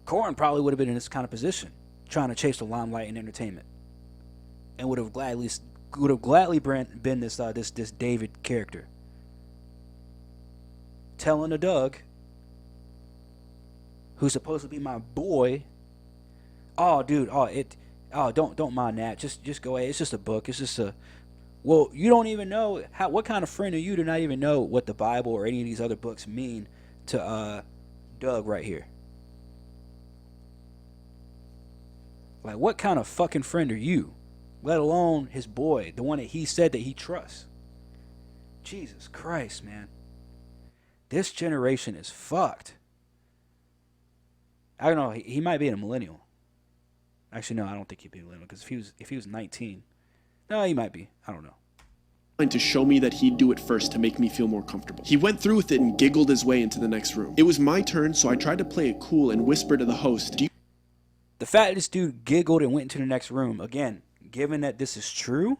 Corin probably would have been in this kind of position, trying to chase the limelight and entertainment, and would have gladly been this David character, telling a Doug, who's supposed to be my boy, oh dude, don't mind that, just go ahead, it's just a book, it's just a. Well, you don't even know what kind of friend are you to not even know what the Bible or any of these other books mean to Doug right here. Like, what kind of fucking friend are you? Let alone his boy, the one that he said that he trusts. Jesus Christ, man. This generation is fucked. I don't know, he might be a millennial. Actually, no, I don't think he'd be a millennial, because if he was 19, no, he might be. I don't know. To show me that he'd do it first to make me feel more comfortable. He went through with it and giggled his way into the next room. It was my turn, so I tried to play it cool and whisper to the host, the fact that this dude giggled and went into the next room, again, given that this is true,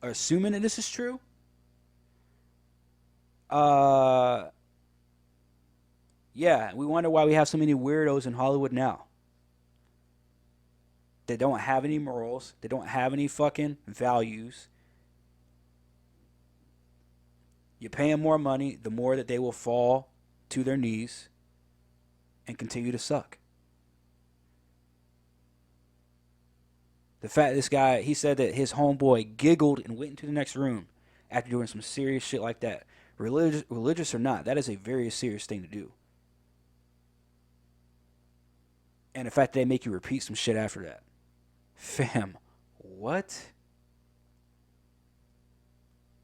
or assuming that this is true, yeah, we wonder why we have so many weirdos in Hollywood now. They don't have any morals. They don't have any fucking values. You pay them more money, the more that they will fall to their knees and continue to suck. The fact this guy, he said that his homeboy giggled and went into the next room after doing some serious shit like that. Religious or not, that is a very serious thing to do. And the fact that they make you repeat some shit after that. Fam, what?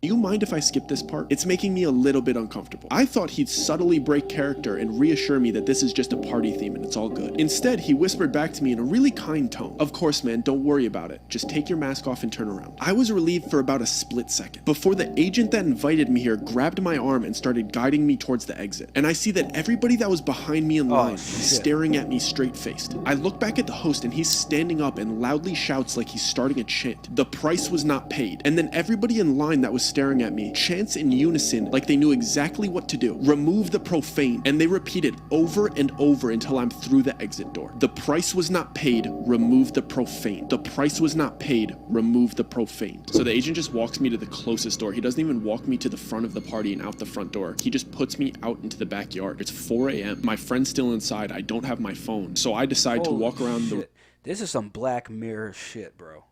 Do you mind if I skip this part? It's making me a little bit uncomfortable. I thought he'd subtly break character and reassure me that this is just a party theme and it's all good. Instead, he whispered back to me in a really kind tone. Of course, man, don't worry about it. Just take your mask off and turn around. I was relieved for about a split second before the agent that invited me here grabbed my arm and started guiding me towards the exit. And I see that everybody that was behind me in line is staring at me straight-faced. I look back at the host and he's standing up and loudly shouts like he's starting a chant. The price was not paid. And then everybody in line that was staring at me chants in unison like they knew exactly what to do. Remove the profane. And they repeat it over and over until I'm through the exit door. The price was not paid. Remove the profane. The price was not paid. Remove the profane. So the agent just walks me to the closest door. He doesn't even walk me to the front of the party and out the front door. He just puts me out into the backyard. It's 4 a.m. My friend's still inside. I don't have my phone. So I decide to walk around the... This is some Black Mirror shit, bro.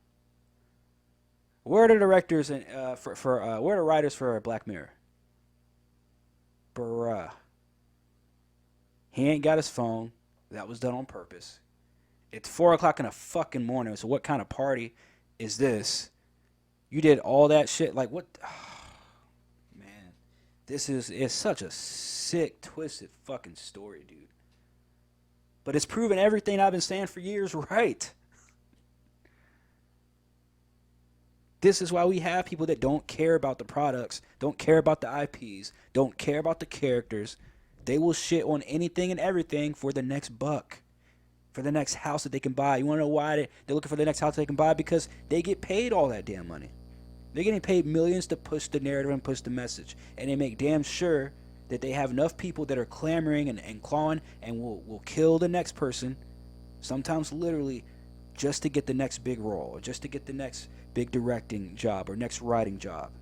Where are the directors and where are the writers for Black Mirror? Bruh. He ain't got his phone. That was done on purpose. It's 4 o'clock in the fucking morning. So what kind of party is this? You did all that shit. Like, what? Oh, man. It's such a sick, twisted fucking story, dude. But it's proven everything I've been saying for years right. This is why we have people that don't care about the products, don't care about the IPs, don't care about the characters. They will shit on anything and everything for the next buck, for the next house that they can buy. You want to know why they're looking for the next house they can buy? Because they get paid all that damn money. They're getting paid millions to push the narrative and push the message. And they make damn sure that they have enough people that are clamoring and clawing and will kill the next person, sometimes literally, just to get the next big role or just to get the next big directing job or next writing job.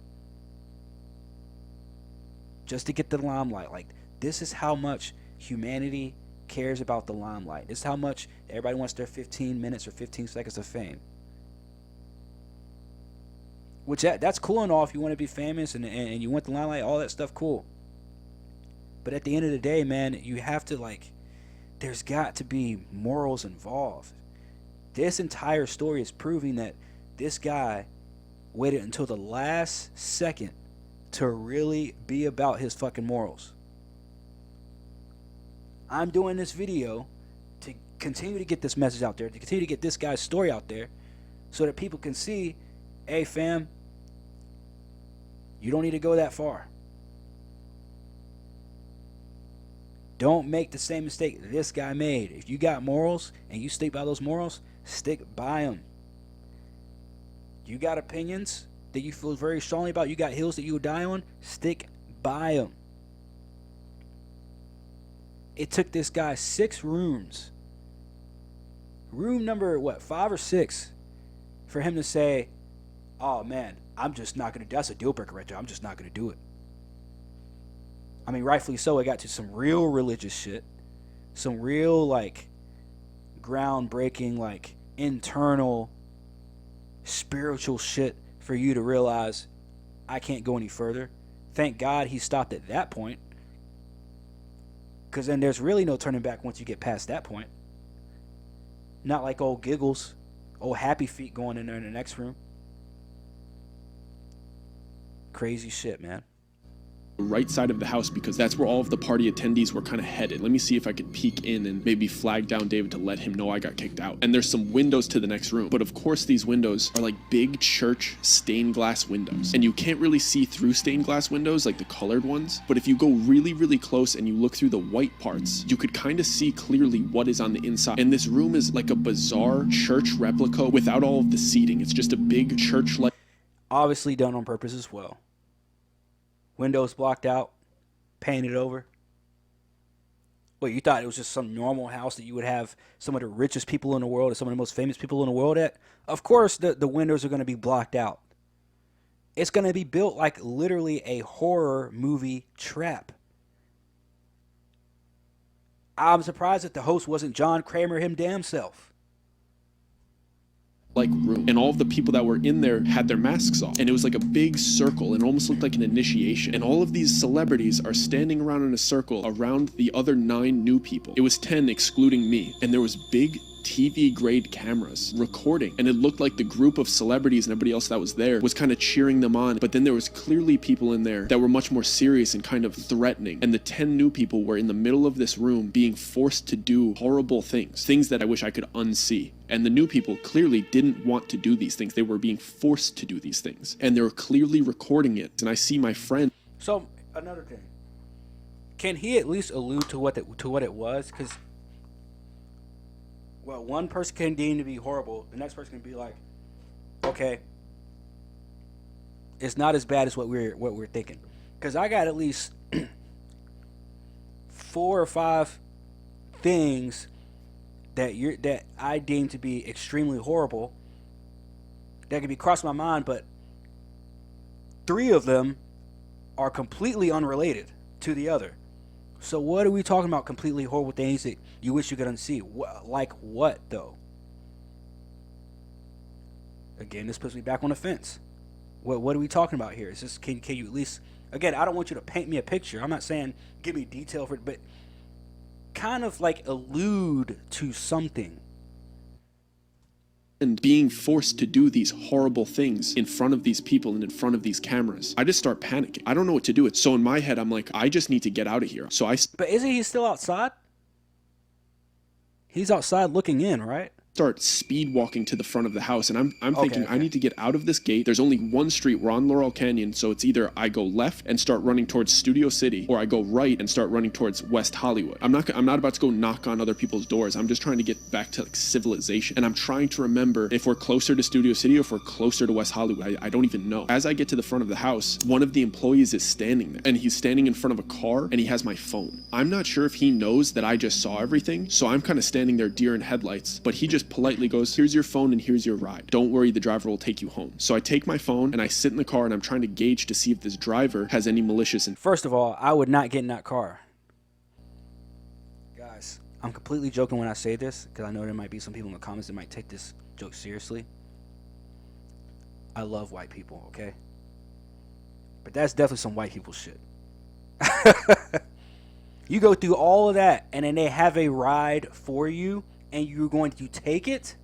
Just to get the limelight. Like, this is how much humanity cares about the limelight. This is how much everybody wants their 15 minutes or 15 seconds of fame. Which that's cool and all if you want to be famous and you want the limelight, all that stuff, cool. But at the end of the day, man, you have to, like, there's got to be morals involved. This entire story is proving that this guy waited until the last second to really be about his fucking morals. I'm doing this video to continue to get this message out there, to continue to get this guy's story out there, so that people can see, hey fam, you don't need to go that far. Don't make the same mistake this guy made. If you got morals and you stick by those morals, stick by them. You got opinions that you feel very strongly about, you got hills that you would die on, stick by them. It took this guy 6 rooms, room number 5 or 6, for him to say, oh man, I'm just not going to, that's a deal breaker right there, I'm just not going to do it. I mean, rightfully so. It got to some real religious shit, some real, like, groundbreaking, like, internal spiritual shit for you to realize I can't go any further. Thank God he stopped at that point, because then there's really no turning back once you get past that point. Not like old Giggles, old Happy Feet going in there in the next room. Crazy shit, man. Right side of the house, because that's where all of the party attendees were kind of headed. Let me see if I could peek in and maybe flag down David to let him know I got kicked out. And there's some windows to the next room, but of course these windows are like big church stained glass windows, and you can't really see through stained glass windows like the colored ones, but if you go really close and you look through the white parts, you could kind of see clearly what is on the inside. And this room is like a bizarre church replica without all of the seating. It's just a big church, like, obviously done on purpose as well. Windows blocked out, painted over. Well, you thought it was just some normal house that you would have some of the richest people in the world or some of the most famous people in the world at? Of course the windows are going to be blocked out. It's going to be built like literally a horror movie trap. I'm surprised that the host wasn't John Kramer him damn self. Like room, and all of the people that were in there had their masks off, and it was like a big circle and almost looked like an initiation, and all of these celebrities are standing around in a circle around the other 9 new people. It was 10 excluding me, and there was big TV grade cameras recording, and it looked like the group of celebrities and everybody else that was there was kind of cheering them on, but then there was clearly people in there that were much more serious and kind of threatening, and the 10 new people were in the middle of this room being forced to do horrible things that I wish I could unsee. And the new people clearly didn't want to do these things. They were being forced to do these things, and they were clearly recording it. And I see my friend. So another thing, can he at least allude to what it was? Because, well, one person can deem to be horrible, the next person can be like, okay, it's not as bad as what we're thinking. Because I got at least 4 or 5 things that I deem to be extremely horrible that could be crossing my mind, but 3 of them are completely unrelated to the other. So what are we talking about? Completely horrible things that you wish you could unsee? Like what, though? Again, this puts me back on the fence. What are we talking about here? Is this, can you at least, again, I don't want you to paint me a picture. I'm not saying give me detail for it, but kind of like allude to something. And being forced to do these horrible things in front of these people and in front of these cameras, I just start panicking. I don't know what to do. So in my head, I'm like, I just need to get out of here. So But isn't he still outside? He's outside looking in, right? Start speed walking to the front of the house, and I'm thinking, okay. I need to get out of this gate. There's only one street. We're on Laurel Canyon, so it's either I go left and start running towards Studio City, or I go right and start running towards West Hollywood. I'm not about to go knock on other people's doors. I'm just trying to get back to like civilization, and I'm trying to remember if we're closer to Studio City or if we're closer to West Hollywood. I don't even know. As I get to the front of the house, one of the employees is standing there, and he's standing in front of a car, and he has my phone. I'm not sure if he knows that I just saw everything, so I'm kind of standing there deer in headlights, but he just politely goes, "Here's your phone and here's your ride. Don't worry, the driver will take you home." So I take my phone and I sit in the car, and I'm trying to gauge to see if this driver has any malicious. First of all, I would not get in that car. Guys, I'm completely joking when I say this, because I know there might be some people in the comments that might take this joke seriously. I love white people, okay? But that's definitely some white people shit. You go through all of that, and then they have a ride for you, and you're going to take it?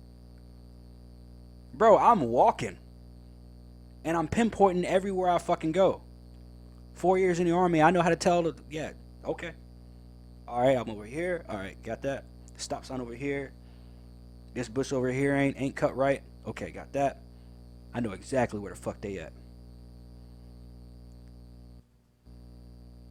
Bro, I'm walking. And I'm pinpointing everywhere I fucking go. 4 years in the army, I know how to tell, yeah, okay. All right, I'm over here. All right, got that. Stop sign over here. This bush over here ain't cut right. Okay, got that. I know exactly where the fuck they at.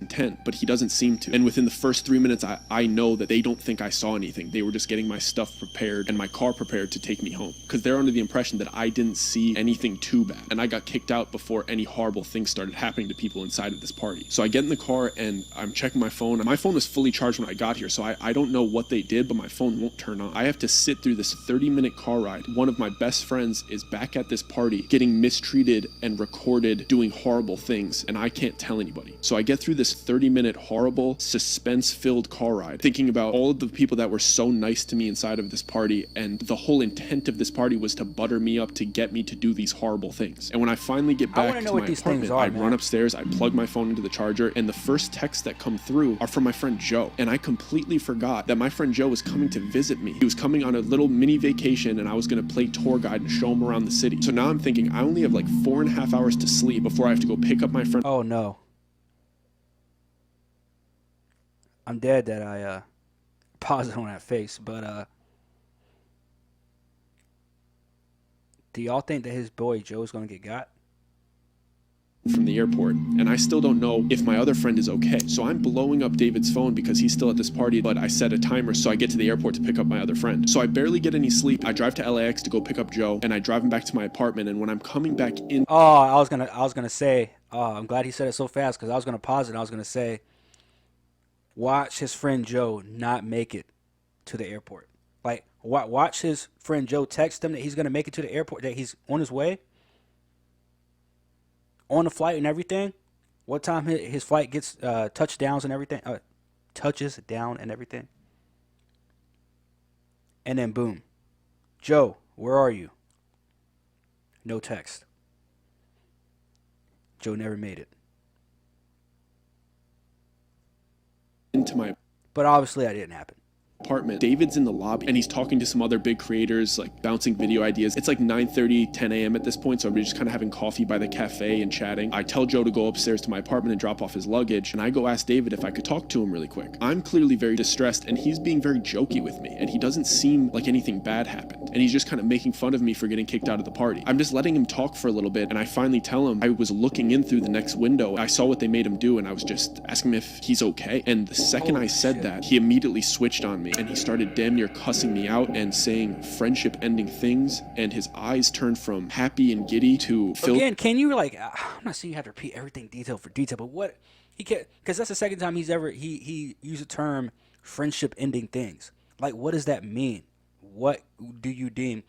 Intent, but he doesn't seem to. And within the first 3 minutes, I know that they don't think I saw anything. They were just getting my stuff prepared and my car prepared to take me home, because they're under the impression that I didn't see anything too bad, and I got kicked out before any horrible things started happening to people inside of this party. So I get in the car and I'm checking my phone. My phone was fully charged when I got here, so I don't know what they did, but my phone won't turn on. I have to sit through this 30-minute car ride. One of my best friends is back at this party getting mistreated and recorded doing horrible things, and I can't tell anybody. So I get through this 30-minute horrible suspense-filled car ride, thinking about all of the people that were so nice to me inside of this party, and the whole intent of this party was to butter me up to get me to do these horrible things. And when I finally get back to my apartment, I run upstairs, I plug my phone into the charger, and the first texts that come through are from my friend Joe. And I completely forgot that my friend Joe was coming to visit me. He was coming on a little mini vacation, and I was going to play tour guide and show him around the city. So now I'm thinking I only have like 4.5 hours to sleep before I have to go pick up my friend. Oh no. I'm dead that I paused it on that face, but do y'all think that his boy Joe's gonna get got? From the airport, and I still don't know if my other friend is okay. So I'm blowing up David's phone because he's still at this party, but I set a timer so I get to the airport to pick up my other friend. So I barely get any sleep. I drive to LAX to go pick up Joe, and I drive him back to my apartment, and when I'm coming back in... Oh, I was gonna say, I'm glad he said it so fast, because I was gonna pause it and I was gonna say, watch his friend Joe not make it to the airport. Like, watch his friend Joe text him that he's gonna make it to the airport, that he's on his way, on the flight and everything. What time his flight gets touchdowns and everything, touches down and everything, and then boom, Joe, where are you? No text. Joe never made it. Into my... But obviously that didn't happen. Apartment. David's in the lobby, and he's talking to some other big creators, like bouncing video ideas. It's like 9:30, 10 a.m. at this point, so we're just kind of having coffee by the cafe and chatting. I tell Joe to go upstairs to my apartment and drop off his luggage, and I go ask David if I could talk to him really quick. I'm clearly very distressed, and he's being very jokey with me, and he doesn't seem like anything bad happened, and he's just kind of making fun of me for getting kicked out of the party. I'm just letting him talk for a little bit, and I finally tell him I was looking in through the next window. I saw what they made him do, and I was just asking him if he's okay. And the second I said that, he immediately switched on me, and he started damn near cussing me out and saying friendship ending things, and his eyes turned from happy and giddy to again. Can you, like, I'm not saying you have to repeat everything detail for detail, but what he can, because that's the second time he's ever he used the term friendship ending things. Like, what does that mean? What do you deem?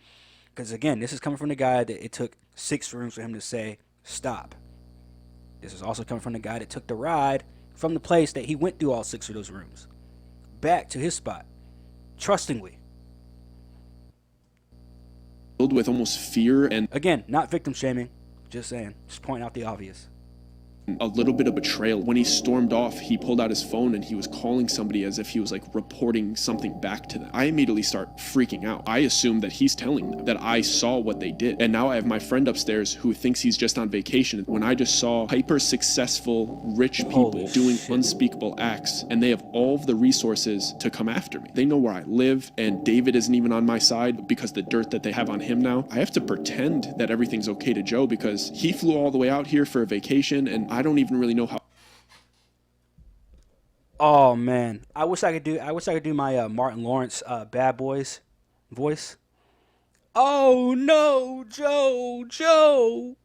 Because again, this is coming from the guy that it took 6 rooms for him to say stop. This is also coming from the guy that took the ride from the place that he went through all 6 of those rooms back to his spot, trustingly. Filled with almost fear and... Again, not victim shaming, just saying, just pointing out the obvious. a little bit of betrayal. When he stormed off, he pulled out his phone and he was calling somebody as if he was like reporting something back to them. I immediately start freaking out. I assume that he's telling them that I saw what they did. And now I have my friend upstairs who thinks he's just on vacation when I just saw hyper successful rich people doing unspeakable acts, and they have all of the resources to come after me. They know where I live, and David isn't even on my side because the dirt that they have on him now. I have to pretend that everything's okay to Joe because he flew all the way out here for a vacation, and I don't even really know how. Oh man, I wish I could do my Martin Lawrence Bad Boys voice. Oh no, Joe.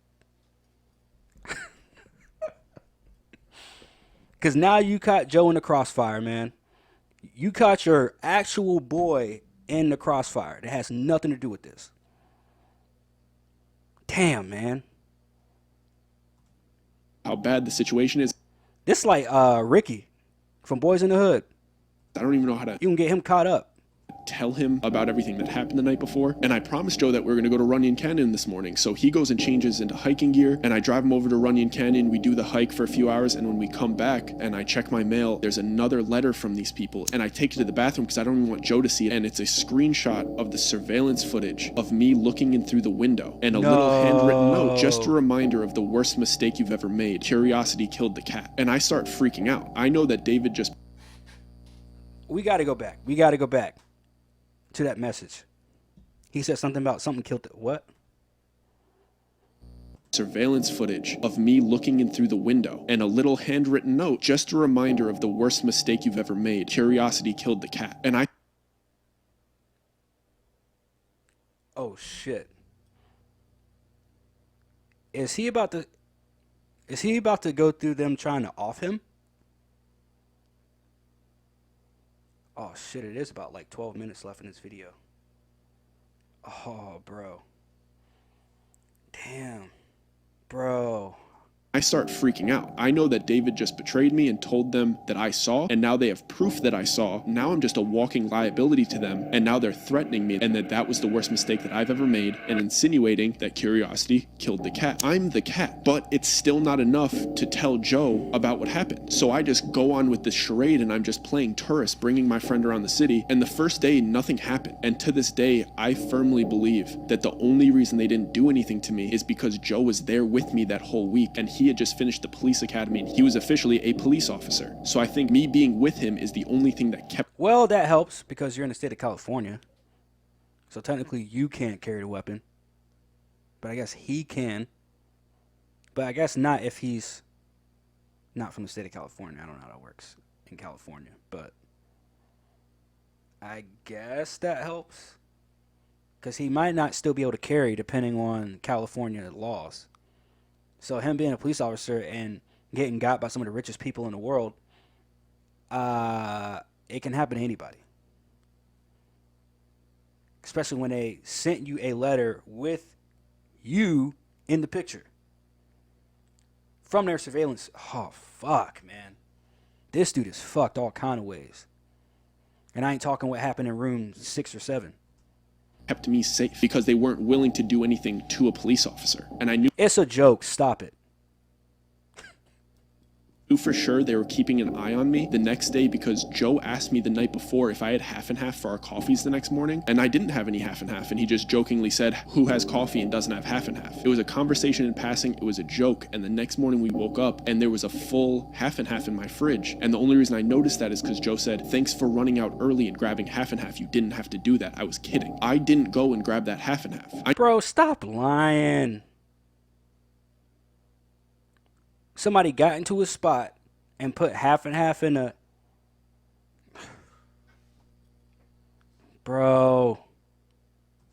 Cause now you caught Joe in the crossfire, man. You caught your actual boy in the crossfire. That has nothing to do with this. Damn, man. How bad the situation is. This like Ricky from Boys in the Hood. I don't even know how to You can get him caught up. tell him about everything that happened the night before. And I promised Joe that we're going to go to Runyon Canyon this morning. So he goes and changes into hiking gear, and I drive him over to Runyon Canyon. We do the hike for a few hours, and when we come back and I check my mail, there's another letter from these people, and I take it to the bathroom because I don't even want Joe to see it. And it's a screenshot of the surveillance footage of me looking in through the window, and a little handwritten note, just a reminder of the worst mistake you've ever made. Curiosity killed the cat. And I start freaking out. I know that David just... We got to go back. We got to go back to that message. He said something about something killed the... What? Surveillance footage of me looking in through the window, and a little handwritten note, just a reminder of the worst mistake you've ever made. Curiosity killed the cat. And I... Oh, shit. Is he about to go through them trying to off him? Oh, shit, it is about like 12 minutes left in this video. Oh, bro. Damn. Bro. I start freaking out. I know that David just betrayed me and told them that I saw, and now they have proof that I saw. Now I'm just a walking liability to them, and now they're threatening me, and that was the worst mistake that I've ever made, and insinuating that curiosity killed the cat. I'm the cat, but it's still not enough to tell Joe about what happened. So I just go on with this charade, and I'm just playing tourist, bringing my friend around the city, and the first day, nothing happened. And to this day, I firmly believe that the only reason they didn't do anything to me is because Joe was there with me that whole week, and he had just finished the police academy, and he was officially a police officer. So I think me being with him is the only thing that kept... Well, that helps because you're in the state of California. So technically you can't carry the weapon. But I guess he can. But I guess not if he's not from the state of California. I don't know how that works in California. But I guess that helps. Because he might not still be able to carry depending on California laws. So him being a police officer and getting got by some of the richest people in the world, it can happen to anybody. Especially when they sent you a letter with you in the picture. From their surveillance. Oh, fuck, man. This dude is fucked all kind of ways. And I ain't talking what happened in room 6 or 7. Kept me safe because they weren't willing to do anything to a police officer. And I knew... It's a joke. Stop it. For sure they were keeping an eye on me the next day because Joe asked me the night before if I had half and half for our coffees the next morning, and I didn't have any half and half, and he just jokingly said, who has coffee and doesn't have half and half? It was a conversation in passing, it was a joke, and the next morning we woke up and there was a full half and half in my fridge, and the only reason I noticed that is because Joe said, thanks for running out early and grabbing half and half, you didn't have to do that. I was kidding. I didn't go and grab that half and half. Bro, stop lying. Somebody got into a spot and put half and half in a... Bro.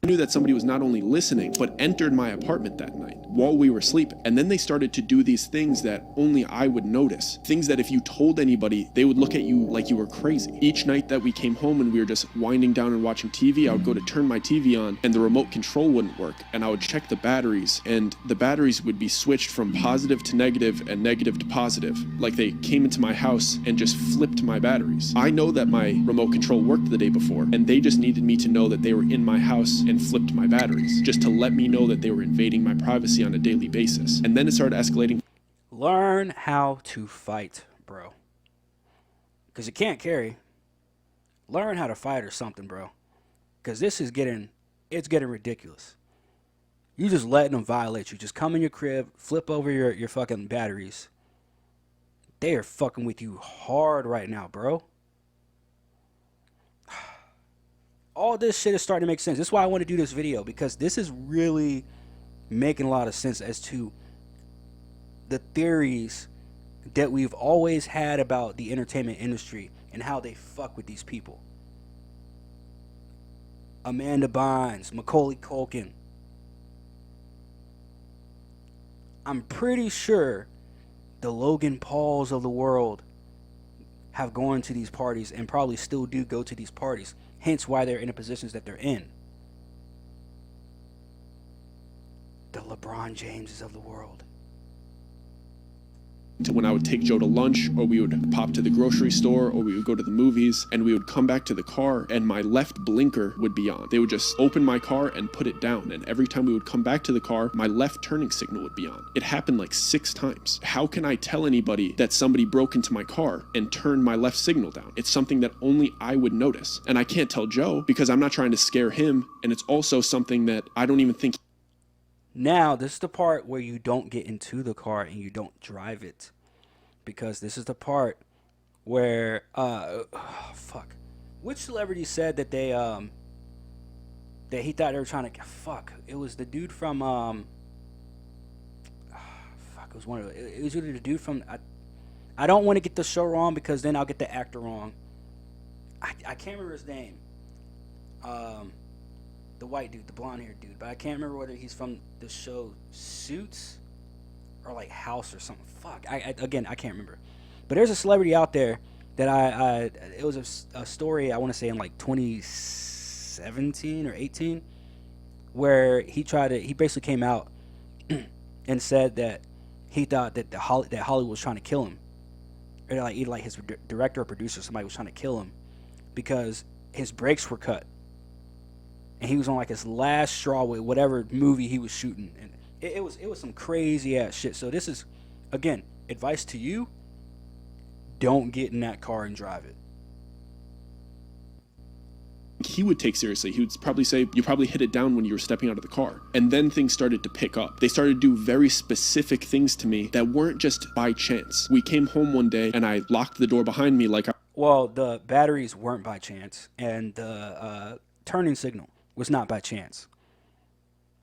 I knew that somebody was not only listening, but entered my apartment that night while we were sleeping. And then they started to do these things that only I would notice. Things that if you told anybody, they would look at you like you were crazy. Each night that we came home and we were just winding down and watching TV, I would go to turn my TV on and the remote control wouldn't work. And I would check the batteries, and the batteries would be switched from positive to negative and negative to positive. Like they came into my house and just flipped my batteries. I know that my remote control worked the day before, and they just needed me to know that they were in my house and flipped my batteries, just to let me know that they were invading my privacy on a daily basis. And then it started escalating. Learn how to fight, bro. Because you can't carry. Learn how to fight or something, bro. Because it's getting ridiculous. You just letting them violate you. Just come in your crib, flip over your fucking batteries. They are fucking with you hard right now, bro. All this shit is starting to make sense. This is why I want to do this video, because this is really making a lot of sense as to the theories that we've always had about the entertainment industry and how they fuck with these people. Amanda Bynes, Macaulay Culkin. I'm pretty sure the Logan Pauls of the world have gone to these parties and probably still do go to these parties. Hence why they're in the positions that they're in. The LeBron Jameses of the world. When I would take Joe to lunch, or we would pop to the grocery store, or we would go to the movies, and we would come back to the car and my left blinker would be on. They would just open my car and put it down, and every time we would come back to the car, my left turning signal would be on. It happened like 6 times. How can I tell anybody that somebody broke into my car and turned my left signal down? It's something that only I would notice. And I can't tell Joe because I'm not trying to scare him, and it's also something that I don't even think. Now, this is the part where you don't get into the car and you don't drive it. Because this is the part where, fuck. Which celebrity said that they, that he thought they were trying to, fuck. It was the dude from, fuck, it was one of, it was either the dude from, I don't want to get the show wrong because then I'll get the actor wrong. I can't remember his name. The white dude, the blonde haired dude, but I can't remember whether he's from the show Suits or like House or something. Fuck. I can't remember. But there's a celebrity out there that it was a story, I want to say in like 2017 or 18, where he basically came out and said that he thought that that Hollywood was trying to kill him. Or like either like his director or producer, somebody was trying to kill him because his brakes were cut. And he was on like his last straw with whatever movie he was shooting. And it was some crazy ass shit. So this is, again, advice to you. Don't get in that car and drive it. He would take seriously. He would probably say, you probably hit it down when you were stepping out of the car. And then things started to pick up. They started to do very specific things to me that weren't just by chance. We came home one day and I locked the door behind me like Well, the batteries weren't by chance. And the turning signal was not by chance.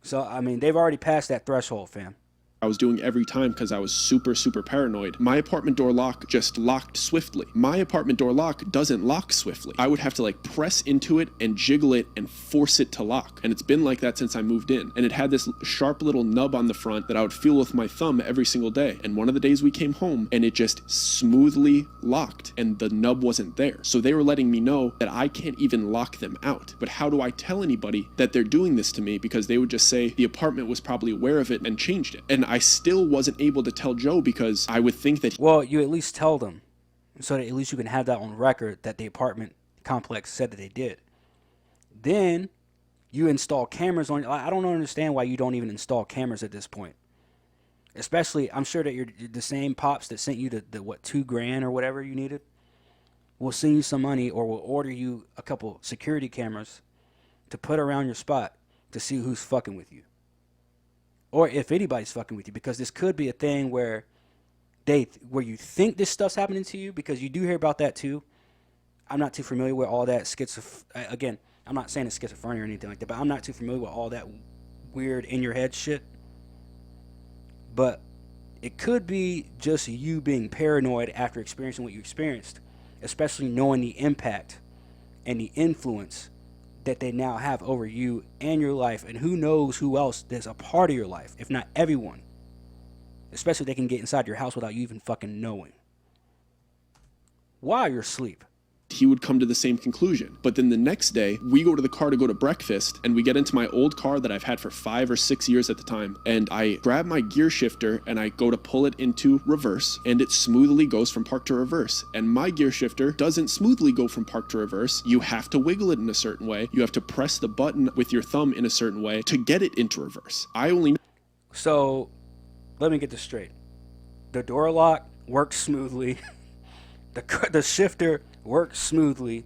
So, I mean, they've already passed that threshold, fam. I was doing every time because I was super, super paranoid. My apartment door lock just locked swiftly. My apartment door lock doesn't lock swiftly. I would have to like press into it and jiggle it and force it to lock. And it's been like that since I moved in. And it had this sharp little nub on the front that I would feel with my thumb every single day. And one of the days we came home and it just smoothly locked and the nub wasn't there. So they were letting me know that I can't even lock them out. But how do I tell anybody that they're doing this to me? Because they would just say the apartment was probably aware of it and changed it. And I still wasn't able to tell Joe because I would think that... Well, you at least tell them so that at least you can have that on record that the apartment complex said that they did. Then you install cameras on... I don't understand why you don't even install cameras at this point. Especially, I'm sure that you're the same pops that sent you the $2,000 or whatever you needed will send you some money or will order you a couple security cameras to put around your spot to see who's fucking with you. Or if anybody's fucking with you, because this could be a thing where you think this stuff's happening to you, because you do hear about that too. I'm not too familiar with all that again, I'm not saying it's schizophrenia or anything like that, but I'm not too familiar with all that weird in your head shit. But it could be just you being paranoid after experiencing what you experienced, especially knowing the impact and the influence that they now have over you and your life, and who knows who else is a part of your life, if not everyone. Especially if they can get inside your house without you even fucking knowing. While you're asleep. He would come to the same conclusion. But then the next day, we go to the car to go to breakfast, and we get into my old car that I've had for 5 or 6 years at the time, and I grab my gear shifter and I go to pull it into reverse, and it smoothly goes from park to reverse. And my gear shifter doesn't smoothly go from park to reverse. You have to wiggle it in a certain way. You have to press the button with your thumb in a certain way to get it into reverse. So let me get this straight. The door lock works smoothly. The shifter works smoothly.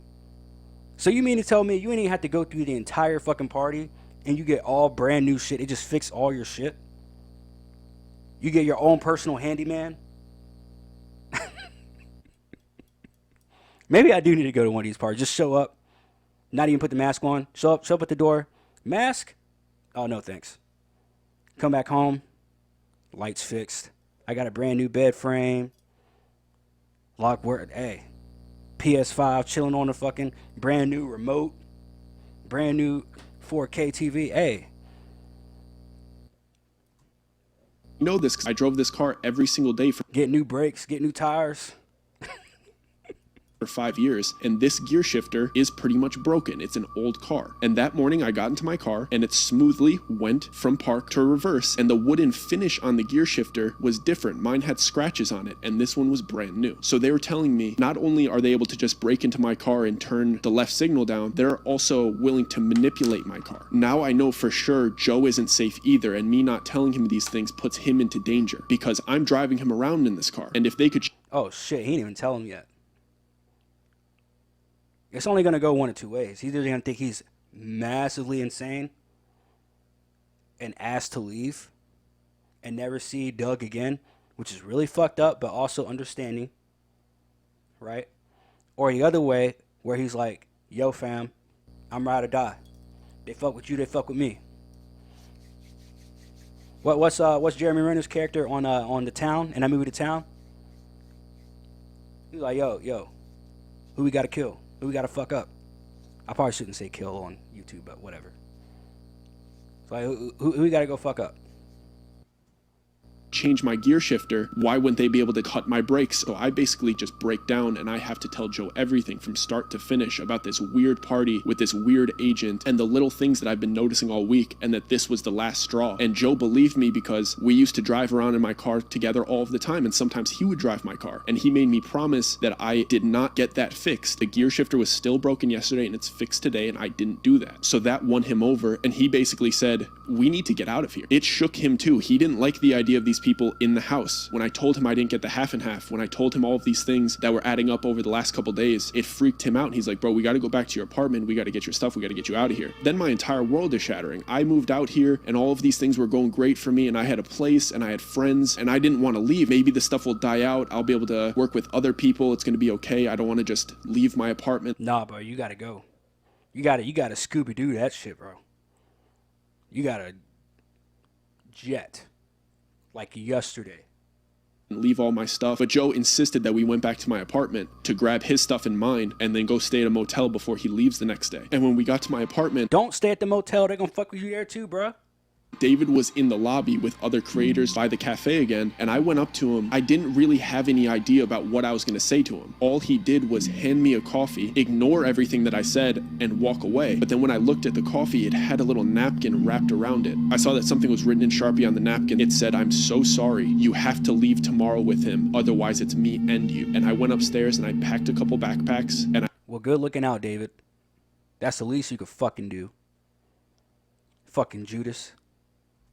So you mean to tell me you ain't even have to go through the entire fucking party and you get all brand new shit? It just fixed all your shit? You get your own personal handyman? Maybe I do need to go to one of these parties. Just show up, not even put the mask on. Show up at the door. Mask? Oh, no thanks. Come back home. Lights fixed. I got a brand new bed frame. Lock word. Hey. PS5 chilling on the fucking brand new remote. Brand new 4K TV. Hey. I know this because I drove this car every single day for Get new brakes. Get new tires. 5 years, and this gear shifter is pretty much broken. It's an old car. And that morning I got into my car and it smoothly went from park to reverse, and the wooden finish on the gear shifter was different. Mine had scratches on it and this one was brand new. So they were telling me not only are they able to just break into my car and turn the left signal down, they're also willing to manipulate my car. Now I know for sure Joe isn't safe either, and me not telling him these things puts him into danger because I'm driving him around in this car. And if they could Oh shit, he didn't even tell him yet. It's only going to go one of two ways. He's either going to think he's massively insane and ask to leave and never see Doug again, which is really fucked up, but also understanding, right? Or the other way, where he's like, yo fam, I'm ride or die. They fuck with you, they fuck with me. What's Jeremy Renner's character on The Town, in that movie The Town? He's like, yo, who we gotta kill? Who we gotta fuck up? I probably shouldn't say kill on YouTube, but whatever. So like, who we gotta go fuck up? change my gear shifter, why wouldn't they be able to cut my brakes? So I basically just break down and I have to tell Joe everything from start to finish about this weird party with this weird agent and the little things that I've been noticing all week, and that this was the last straw. And Joe believed me because we used to drive around in my car together all of the time, and sometimes he would drive my car, and he made me promise that I did not get that fixed. The gear shifter was still broken yesterday and it's fixed today, and I didn't do that. So that won him over, and he basically said, we need to get out of here. It shook him too. He didn't like the idea of these people in the house. When I told him I didn't get the half and half, when I told him all of these things that were adding up over the last couple days, it freaked him out. And he's like, bro, we got to go back to your apartment. We got to get your stuff. We got to get you out of here. Then my entire world is shattering. I moved out here and all of these things were going great for me, and I had a place and I had friends and I didn't want to leave. Maybe the stuff will die out. I'll be able to work with other people. It's going to be okay. I don't want to just leave my apartment. Nah, bro, you got to go. You got to Scooby-Doo that shit, bro. You got to jet like yesterday. Leave all my stuff. But Joe insisted that we went back to my apartment to grab his stuff and mine and then go stay at a motel before he leaves the next day. And when we got to my apartment, don't stay at the motel. They're gonna fuck with you there too, bruh. David was in the lobby with other creators by the cafe again, and I went up to him. I didn't really have any idea about what I was going to say to him. All he did was hand me a coffee, ignore everything that I said, and walk away. But then when I looked at the coffee, it had a little napkin wrapped around it. I saw that something was written in Sharpie on the napkin. It said, I'm so sorry. You have to leave tomorrow with him. Otherwise, it's me and you. And I went upstairs and I packed a couple backpacks and Well, good looking out, David. That's the least you could fucking do. Fucking Judas.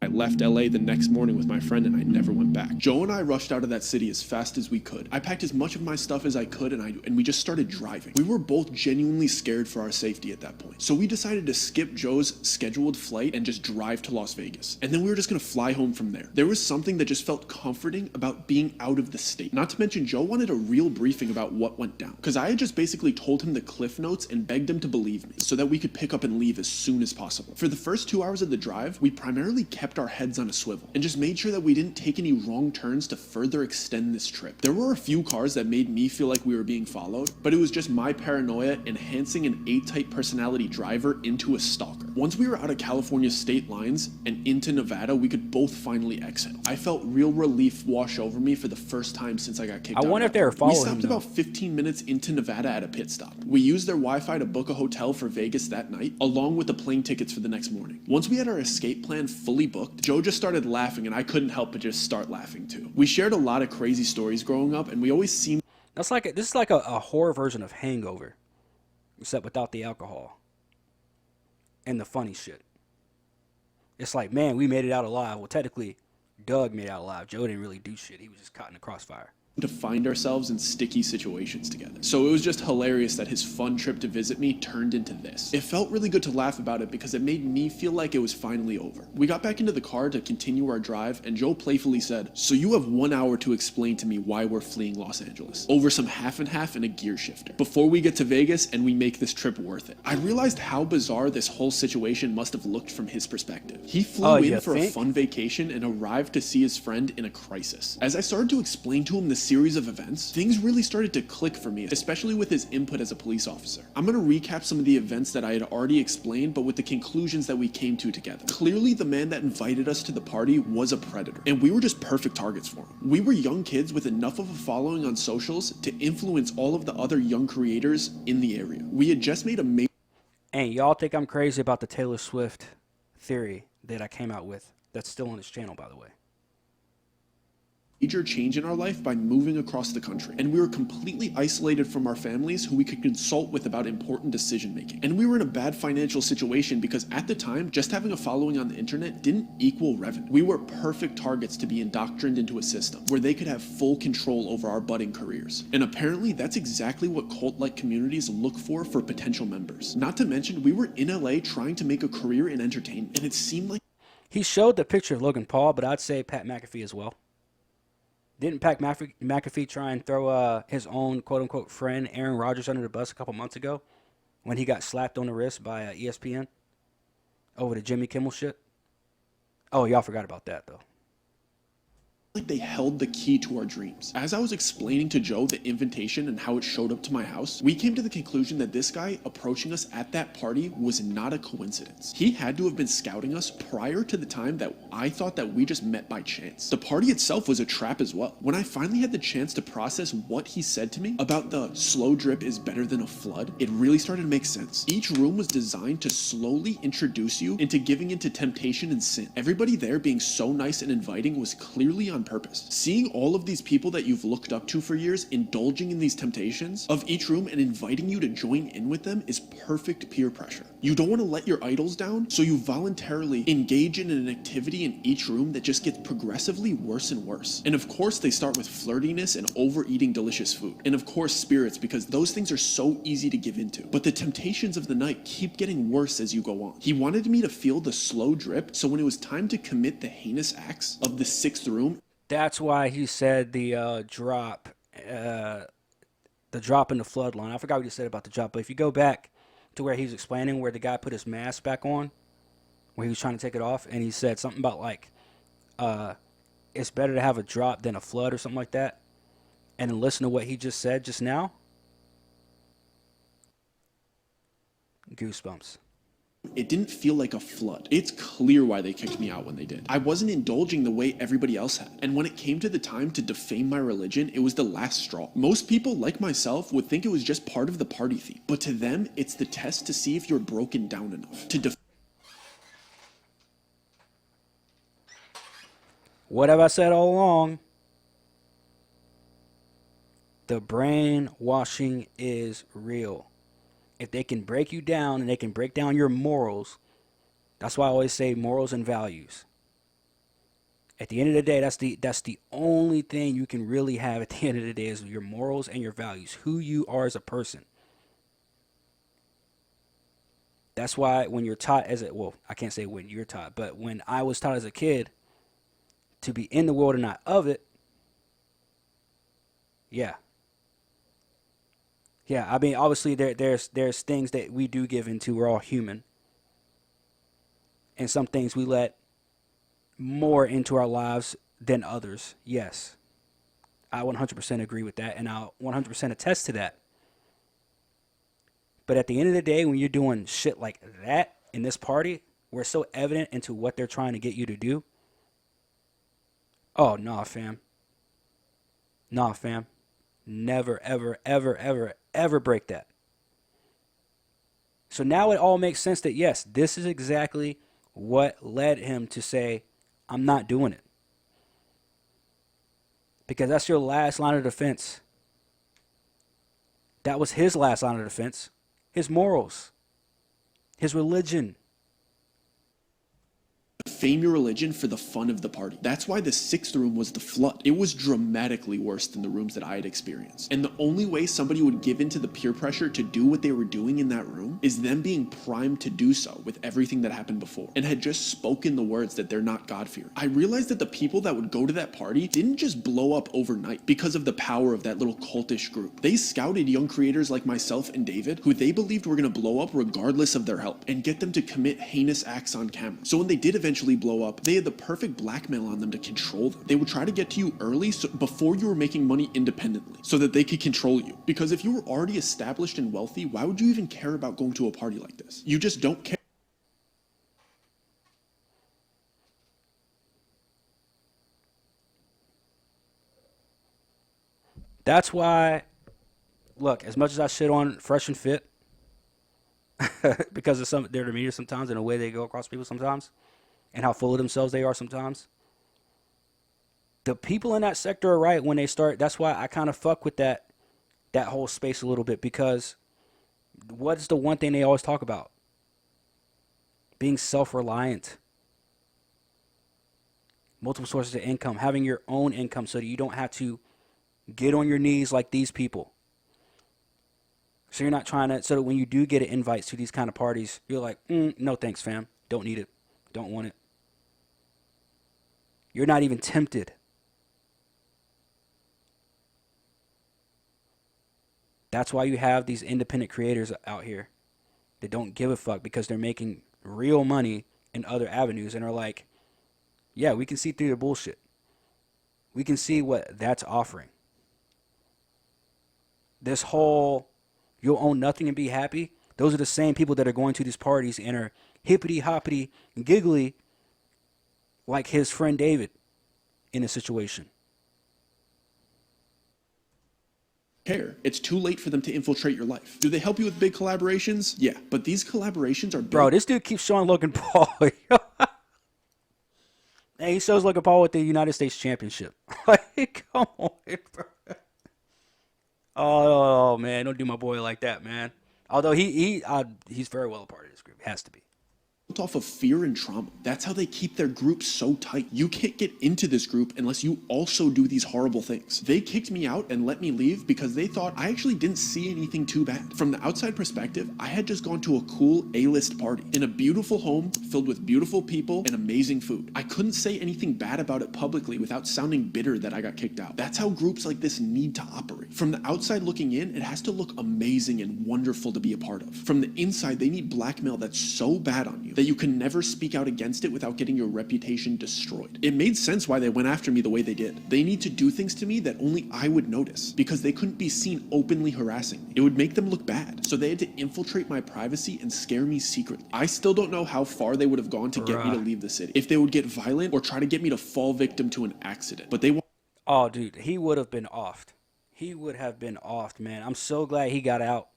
I left LA the next morning with my friend and I never went back. Joe and I rushed out of that city as fast as we could. I packed as much of my stuff as I could and we just started driving. We were both genuinely scared for our safety at that point. So we decided to skip Joe's scheduled flight and just drive to Las Vegas. And then we were just gonna fly home from there. There was something that just felt comforting about being out of the state. Not to mention Joe wanted a real briefing about what went down. Because I had just basically told him the cliff notes and begged him to believe me so that we could pick up and leave as soon as possible. For the first 2 hours of the drive, we primarily kept our heads on a swivel and just made sure that we didn't take any wrong turns to further extend this trip. There were a few cars that made me feel like we were being followed, but it was just my paranoia enhancing an A-type personality driver into a stalker. Once we were out of California state lines and into Nevada, we could both finally exhale. I felt real relief wash over me for the first time since I got kicked out. I wonder if they were following him. We stopped about 15 minutes into Nevada at a pit stop. We used their Wi-Fi to book a hotel for Vegas that night, along with the plane tickets for the next morning. Once we had our escape plan fully booked, Joe just started laughing and I couldn't help but just start laughing too. We shared a lot of crazy stories growing up and we always seemed this is like a horror version of Hangover, except without the alcohol and the funny shit. It's like, man, we made it out alive. Well, technically, Doug made out alive. Joe didn't really do shit. He was just caught in the crossfire. To find ourselves in sticky situations together. So it was just hilarious that his fun trip to visit me turned into this. It felt really good to laugh about it because it made me feel like it was finally over. We got back into the car to continue our drive, and Joe playfully said, "So you have 1 hour to explain to me why we're fleeing Los Angeles over some half and half and a gear shifter before we get to Vegas and we make this trip worth it." I realized how bizarre this whole situation must have looked from his perspective. He flew in for a fun vacation and arrived to see his friend in a crisis. As I started to explain to him the series of events, things really started to click for me, especially with his input as a police officer. I'm going to recap some of the events that I had already explained, but with the conclusions that we came to together. Clearly, the man that invited us to the party was a predator, and we were just perfect targets for him. We were young kids with enough of a following on socials to influence all of the other young creators in the area. We had just made a And y'all think I'm crazy about the Taylor Swift theory that I came out with. That's still on his channel, by the way. major change in our life by moving across the country, and we were completely isolated from our families who we could consult with about important decision making. And we were in a bad financial situation because at the time, just having a following on the internet didn't equal revenue. We were perfect targets to be indoctrined into a system where they could have full control over our budding careers. And apparently that's exactly what cult-like communities look for potential members. Not to mention, we were in LA trying to make a career in entertainment, and it seemed like he showed the picture of Logan Paul, but I'd say Pat McAfee as well. Didn't Pat McAfee try and throw his own quote-unquote friend Aaron Rodgers under the bus a couple months ago when he got slapped on the wrist by ESPN over the Jimmy Kimmel shit? Oh, y'all forgot about that, though. Like they held the key to our dreams. As I was explaining to Joe the invitation and how it showed up to my house, we came to the conclusion that this guy approaching us at that party was not a coincidence. He had to have been scouting us prior to the time that I thought that we just met by chance. The party itself was a trap as well. When I finally had the chance to process what he said to me about the slow drip is better than a flood, it really started to make sense. Each room was designed to slowly introduce you into giving into temptation and sin. Everybody there being so nice and inviting was clearly on purpose. Seeing all of these people that you've looked up to for years indulging in these temptations of each room and inviting you to join in with them is perfect peer pressure. You don't want to let your idols down, so you voluntarily engage in an activity in each room that just gets progressively worse and worse. And of course, they start with flirtiness and overeating delicious food. And of course, spirits, because those things are so easy to give into. But the temptations of the night keep getting worse as you go on. He wanted me to feel the slow drip, so when it was time to commit the heinous acts of the sixth room, that's why he said the drop in the flood line. I forgot what he said about the drop, but if you go back to where he was explaining where the guy put his mask back on, where he was trying to take it off, and he said something about like, it's better to have a drop than a flood or something like that, and then listen to what he just said just now. Goosebumps. It didn't feel like a flood. It's clear why they kicked me out when they did. I wasn't indulging the way everybody else had. And when it came to the time to defame my religion, it was the last straw. Most people, like myself, would think it was just part of the party theme. But to them, it's the test to see if you're broken down enough. What have I said all along? The brainwashing is real. If they can break you down and they can break down your morals, that's why I always say morals and values. At the end of the day, that's the only thing you can really have at the end of the day is your morals and your values, who you are as a person. That's why when you're taught I can't say when you're taught, but when I was taught as a kid to be in the world and not of it, yeah. Yeah, I mean, obviously there's things that we do give into. We're all human. And some things we let more into our lives than others. Yes. I 100% agree with that, and I'll 100% attest to that. But at the end of the day, when you're doing shit like that in this party, where it's so evident into what they're trying to get you to do, oh, nah, fam. Nah, fam. Never, ever, ever, ever, ever break that. So now it all makes sense that, yes, this is exactly what led him to say, I'm not doing it. Because that's your last line of defense. That was his last line of defense. His morals. His religion. fame your religion for the fun of the party. That's why the sixth room was the flood. It was dramatically worse than the rooms that I had experienced. And the only way somebody would give in to the peer pressure to do what they were doing in that room is them being primed to do so with everything that happened before and had just spoken the words that they're not God-fearing. I realized that the people that would go to that party didn't just blow up overnight because of the power of that little cultish group. They scouted young creators like myself and David, who they believed were going to blow up regardless of their help, and get them to commit heinous acts on camera. So when they did eventually blow up, they had the perfect blackmail on them to control them. They would try to get to you early, so before you were making money independently, so that they could control you. Because if you were already established and wealthy, why would you even care about going to a party like this? You just don't care. That's why, look, as much as I shit on Fresh and Fit, because of their demeanor sometimes and the way they go across people sometimes, and how full of themselves they are sometimes, the people in that sector are right when they start. That's why I kind of fuck with that whole space a little bit, because what's the one thing they always talk about? Being self-reliant. Multiple sources of income. Having your own income so that you don't have to get on your knees like these people. So you're not trying to, so that when you do get an invite to these kind of parties, you're like, no thanks, fam. Don't need it. Don't want it. You're not even tempted. That's why you have these independent creators out here that don't give a fuck because they're making real money in other avenues and are like, yeah, we can see through the bullshit. We can see what that's offering. This whole, you'll own nothing and be happy. Those are the same people that are going to these parties and are hippity hoppity giggly like his friend David in a situation. Care. It's too late for them to infiltrate your life. Do they help you with big collaborations? Yeah, but these collaborations are big. Bro, this dude keeps showing Logan Paul. Hey, he shows Logan Paul with the United States Championship. Like, come on, bro. Oh man, don't do my boy like that, man. Although he's very well a part of this group. Has to be. Off of fear and trauma. That's how they keep their group so tight. You can't get into this group unless you also do these horrible things. They kicked me out and let me leave because they thought I actually didn't see anything too bad. From the outside perspective, I had just gone to a cool A-list party in a beautiful home filled with beautiful people and amazing food. I couldn't say anything bad about it publicly without sounding bitter that I got kicked out. That's how groups like this need to operate. From the outside looking in, it has to look amazing and wonderful to be a part of. From the inside, they need blackmail that's so bad on you that you can never speak out against it without getting your reputation destroyed. It made sense why they went after me the way they did. They need to do things to me that only I would notice because they couldn't be seen openly harassing me. It would make them look bad. So they had to infiltrate my privacy and scare me secretly. I still don't know how far they would have gone to get me to leave the city. If they would get violent or try to get me to fall victim to an accident. But they Oh, dude, he would have been offed. He would have been offed, man. I'm so glad he got out.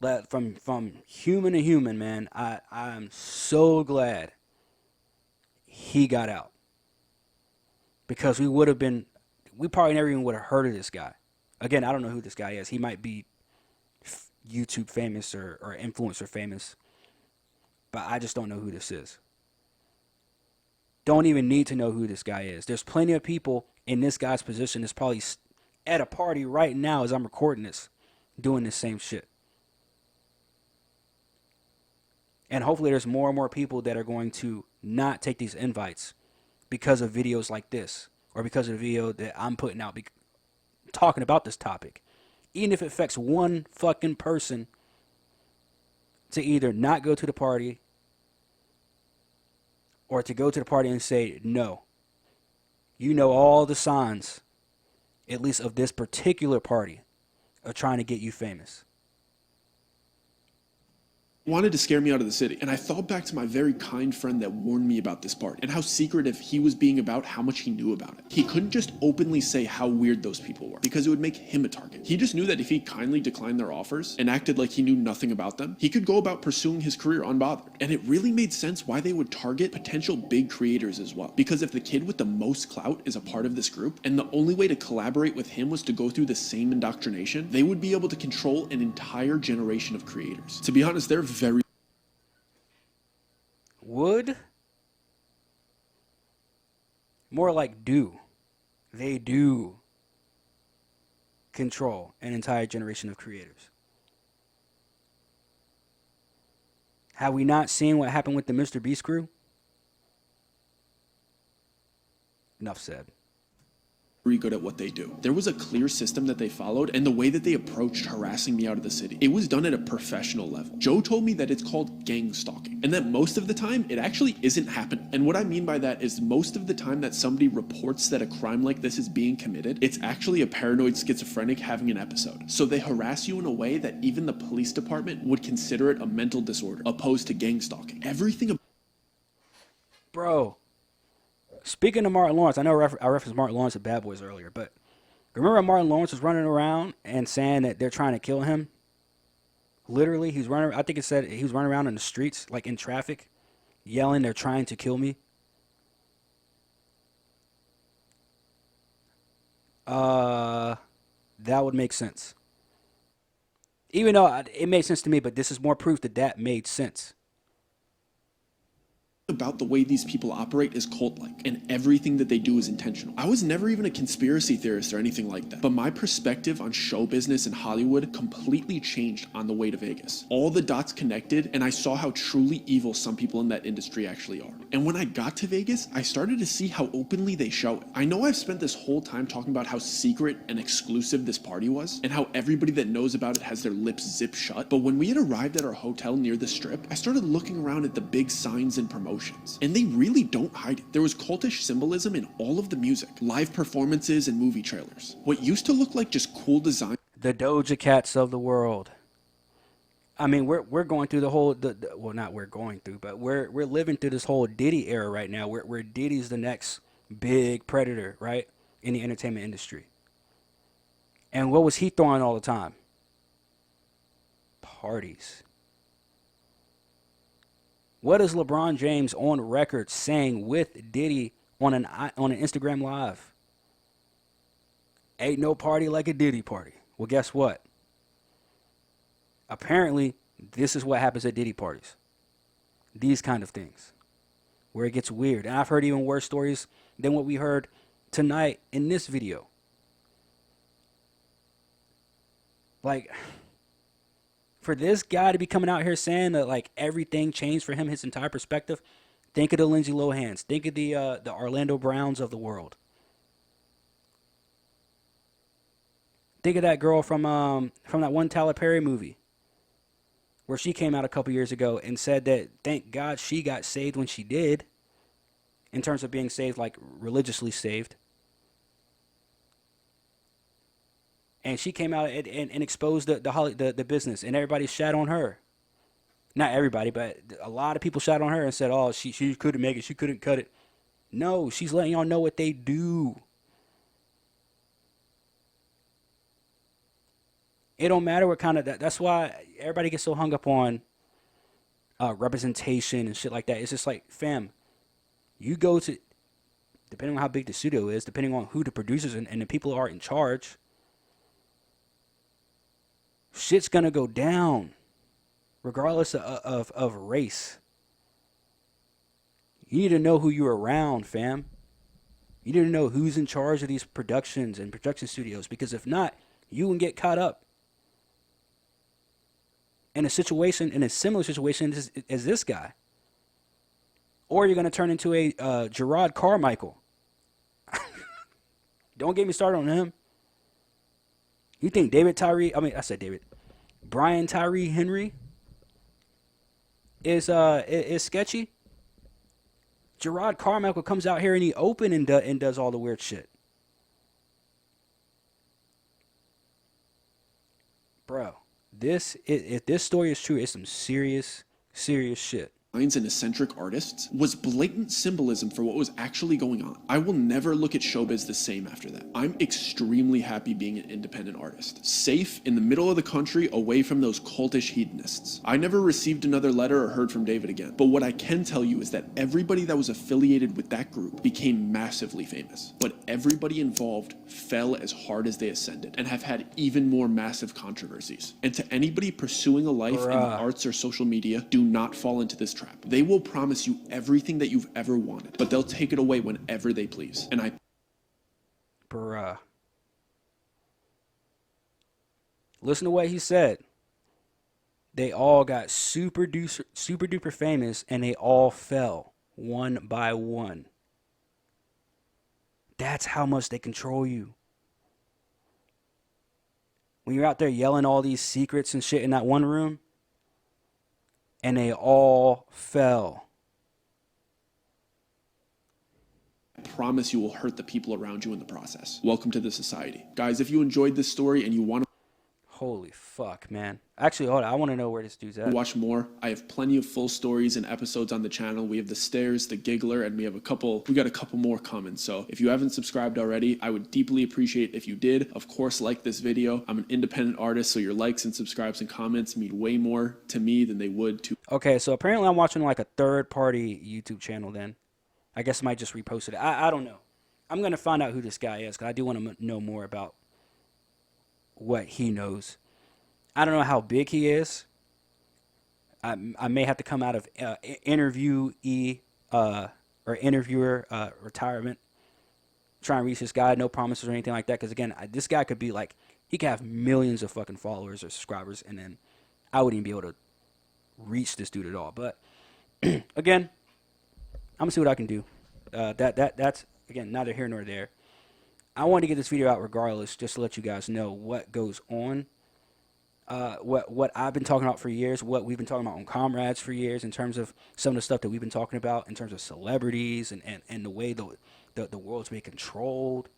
But from human to human, man, I'm so glad he got out. Because we probably never even would have heard of this guy. Again, I don't know who this guy is. He might be YouTube famous or influencer famous. But I just don't know who this is. Don't even need to know who this guy is. There's plenty of people in this guy's position that's probably at a party right now as I'm recording this, doing the same shit. And hopefully there's more and more people that are going to not take these invites because of videos like this or because of the video that I'm putting out talking about this topic. Even if it affects one fucking person to either not go to the party or to go to the party and say, no, you know all the signs, at least of this particular party, of trying to get you famous. Wanted to scare me out of the city, and I thought back to my very kind friend that warned me about this part and how secretive he was being about how much he knew about it. He couldn't just openly say how weird those people were because it would make him a target. He just knew that if he kindly declined their offers and acted like he knew nothing about them, he could go about pursuing his career unbothered. And it really made sense why they would target potential big creators as well, because if the kid with the most clout is a part of this group and the only way to collaborate with him was to go through the same indoctrination, they would be able to control an entire generation of creators. To be honest, they're very would, more like do. They do control an entire generation of creators. Have we not seen what happened with the Mr. Beast crew? Enough said. Very good at what they do. There was a clear system that they followed, and the way that they approached harassing me out of the city, it was done at a professional level. Joe told me that it's called gang stalking, and that most of the time it actually isn't happening. And what I mean by that is most of the time that somebody reports that a crime like this is being committed, it's actually a paranoid schizophrenic having an episode. So they harass you in a way that even the police department would consider it a mental disorder, opposed to gang stalking. Everything. Bro, speaking of Martin Lawrence, I know I referenced Martin Lawrence at Bad Boys earlier, but remember Martin Lawrence was running around and saying that they're trying to kill him? Literally, he's running. I think it said he was running around in the streets, like in traffic, yelling, "They're trying to kill me." That would make sense. Even though it made sense to me, but this is more proof that that made sense. About the way these people operate is cult-like, and everything that they do is intentional. I was never even a conspiracy theorist or anything like that, but my perspective on show business in Hollywood completely changed on the way to Vegas. All the dots connected, and I saw how truly evil some people in that industry actually are. And when I got to Vegas, I started to see how openly they show it. I know I've spent this whole time talking about how secret and exclusive this party was, and how everybody that knows about it has their lips zipped shut, but when we had arrived at our hotel near the Strip, I started looking around at the big signs and promotions. And they really don't hide it. There was cultish symbolism in all of the music, live performances, and movie trailers. What used to look like just cool design. The Doja Cats of the world. I mean, we're going through the whole, well, not we're going through, but we're living through this whole Diddy era right now, where Diddy's the next big predator, right, in the entertainment industry. And what was he throwing all the time? Parties. What is LeBron James on record saying with Diddy on an Instagram Live? Ain't no party like a Diddy party. Well, guess what? Apparently, this is what happens at Diddy parties. These kind of things. Where it gets weird. And I've heard even worse stories than what we heard tonight in this video. Like, for this guy to be coming out here saying that like everything changed for him, his entire perspective, think of the Lindsay Lohans, think of the Orlando Browns of the world. Think of that girl from that one Tyler Perry movie, where she came out a couple years ago and said that thank God she got saved when she did, in terms of being saved, like religiously saved. And she came out and exposed the business, and everybody shat on her. Not everybody, but a lot of people shat on her and said, "Oh, she couldn't make it, she couldn't cut it." No, she's letting y'all know what they do. It don't matter what kind of that's why everybody gets so hung up on representation and shit like that. It's just like, fam, you go to, depending on how big the studio is, depending on who the producers and the people are in charge, shit's gonna go down, regardless of race. You need to know who you're around, fam. You need to know who's in charge of these productions and production studios, because if not, you can get caught up in a similar situation as this guy. Or you're gonna turn into a Gerard Carmichael. Don't get me started on him. You think Brian Tyree Henry is sketchy? Gerard Carmichael comes out here in the open and does all the weird shit. Bro, if this story is true, it's some serious shit. And eccentric artists was blatant symbolism for what was actually going on. I will never look at showbiz the same after that. I'm extremely happy being an independent artist, safe in the middle of the country, away from those cultish hedonists. I never received another letter or heard from David again, but what I can tell you is that everybody that was affiliated with that group became massively famous, but everybody involved fell as hard as they ascended and have had even more massive controversies. And to anybody pursuing a life in the arts or social media, do not fall into this trap. They will promise you everything that you've ever wanted, but they'll take it away whenever they please. And I Bruh. Listen to what he said. They all got super duper famous and they all fell one by one. That's how much they control you. When you're out there yelling all these secrets and shit in that one room, and they all fell. promise you will hurt the people around you in the process. Welcome to the society. Guys, if you enjoyed this story and you want to Holy fuck, man. Actually, hold on. I want to know where this dude's at. watch more, I have plenty of full stories and episodes on the channel. We have the Stairs, the Giggler, and we got a couple more coming. So if you haven't subscribed already, I would deeply appreciate if you did. Of course, like this video. I'm an independent artist, so your likes and subscribes and comments mean way more to me than they would to... Okay, so apparently I'm watching like a third-party YouTube channel then. I guess I might just repost it. I don't know. I'm going to find out who this guy is because I do want to know more about what he knows. I don't know how big he is. I may have to come out of interviewee or interviewer retirement, try and reach this guy. No promises or anything like that. Because again, this guy could be like, he could have millions of fucking followers or subscribers, and then I wouldn't even be able to reach this dude at all. But again, I'm gonna see what I can do. That's again neither here nor there. I wanted to get this video out regardless, just to let you guys know what goes on. What I've been talking about for years, what we've been talking about on Comrades for years, in terms of some of the stuff that we've been talking about in terms of celebrities and the way the world's being controlled.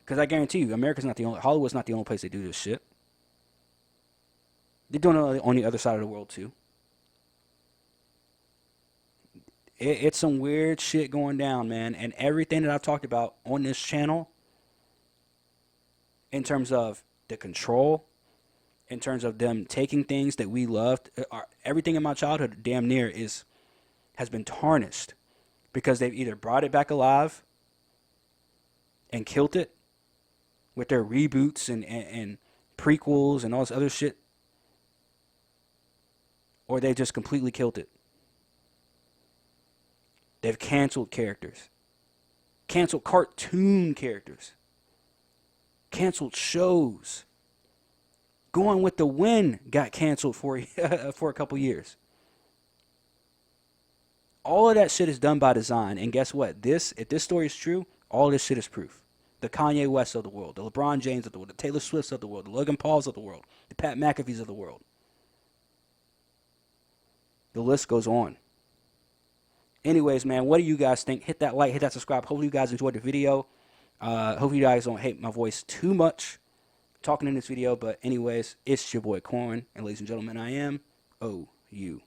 Because I guarantee you, Hollywood's not the only place they do this shit. They're doing it on the other side of the world too. It's some weird shit going down, man. And everything that I've talked about on this channel, in terms of the control, in terms of them taking things that we loved, everything in my childhood damn near has been tarnished because they've either brought it back alive and killed it with their reboots and prequels and all this other shit, or they just completely killed it. They've canceled characters, canceled cartoon characters, canceled shows. Going with the Wind got canceled for a couple years. All of that shit is done by design, and guess what? If this story is true, all this shit is proof. The Kanye West of the world, the LeBron James of the world, the Taylor Swifts of the world, the Logan Pauls of the world, the Pat McAfees of the world. The list goes on. Anyways, man, what do you guys think? Hit that like, hit that subscribe. Hopefully you guys enjoyed the video. Hopefully you guys don't hate my voice too much talking in this video. But anyways, it's your boy Corn. And ladies and gentlemen, I am OU.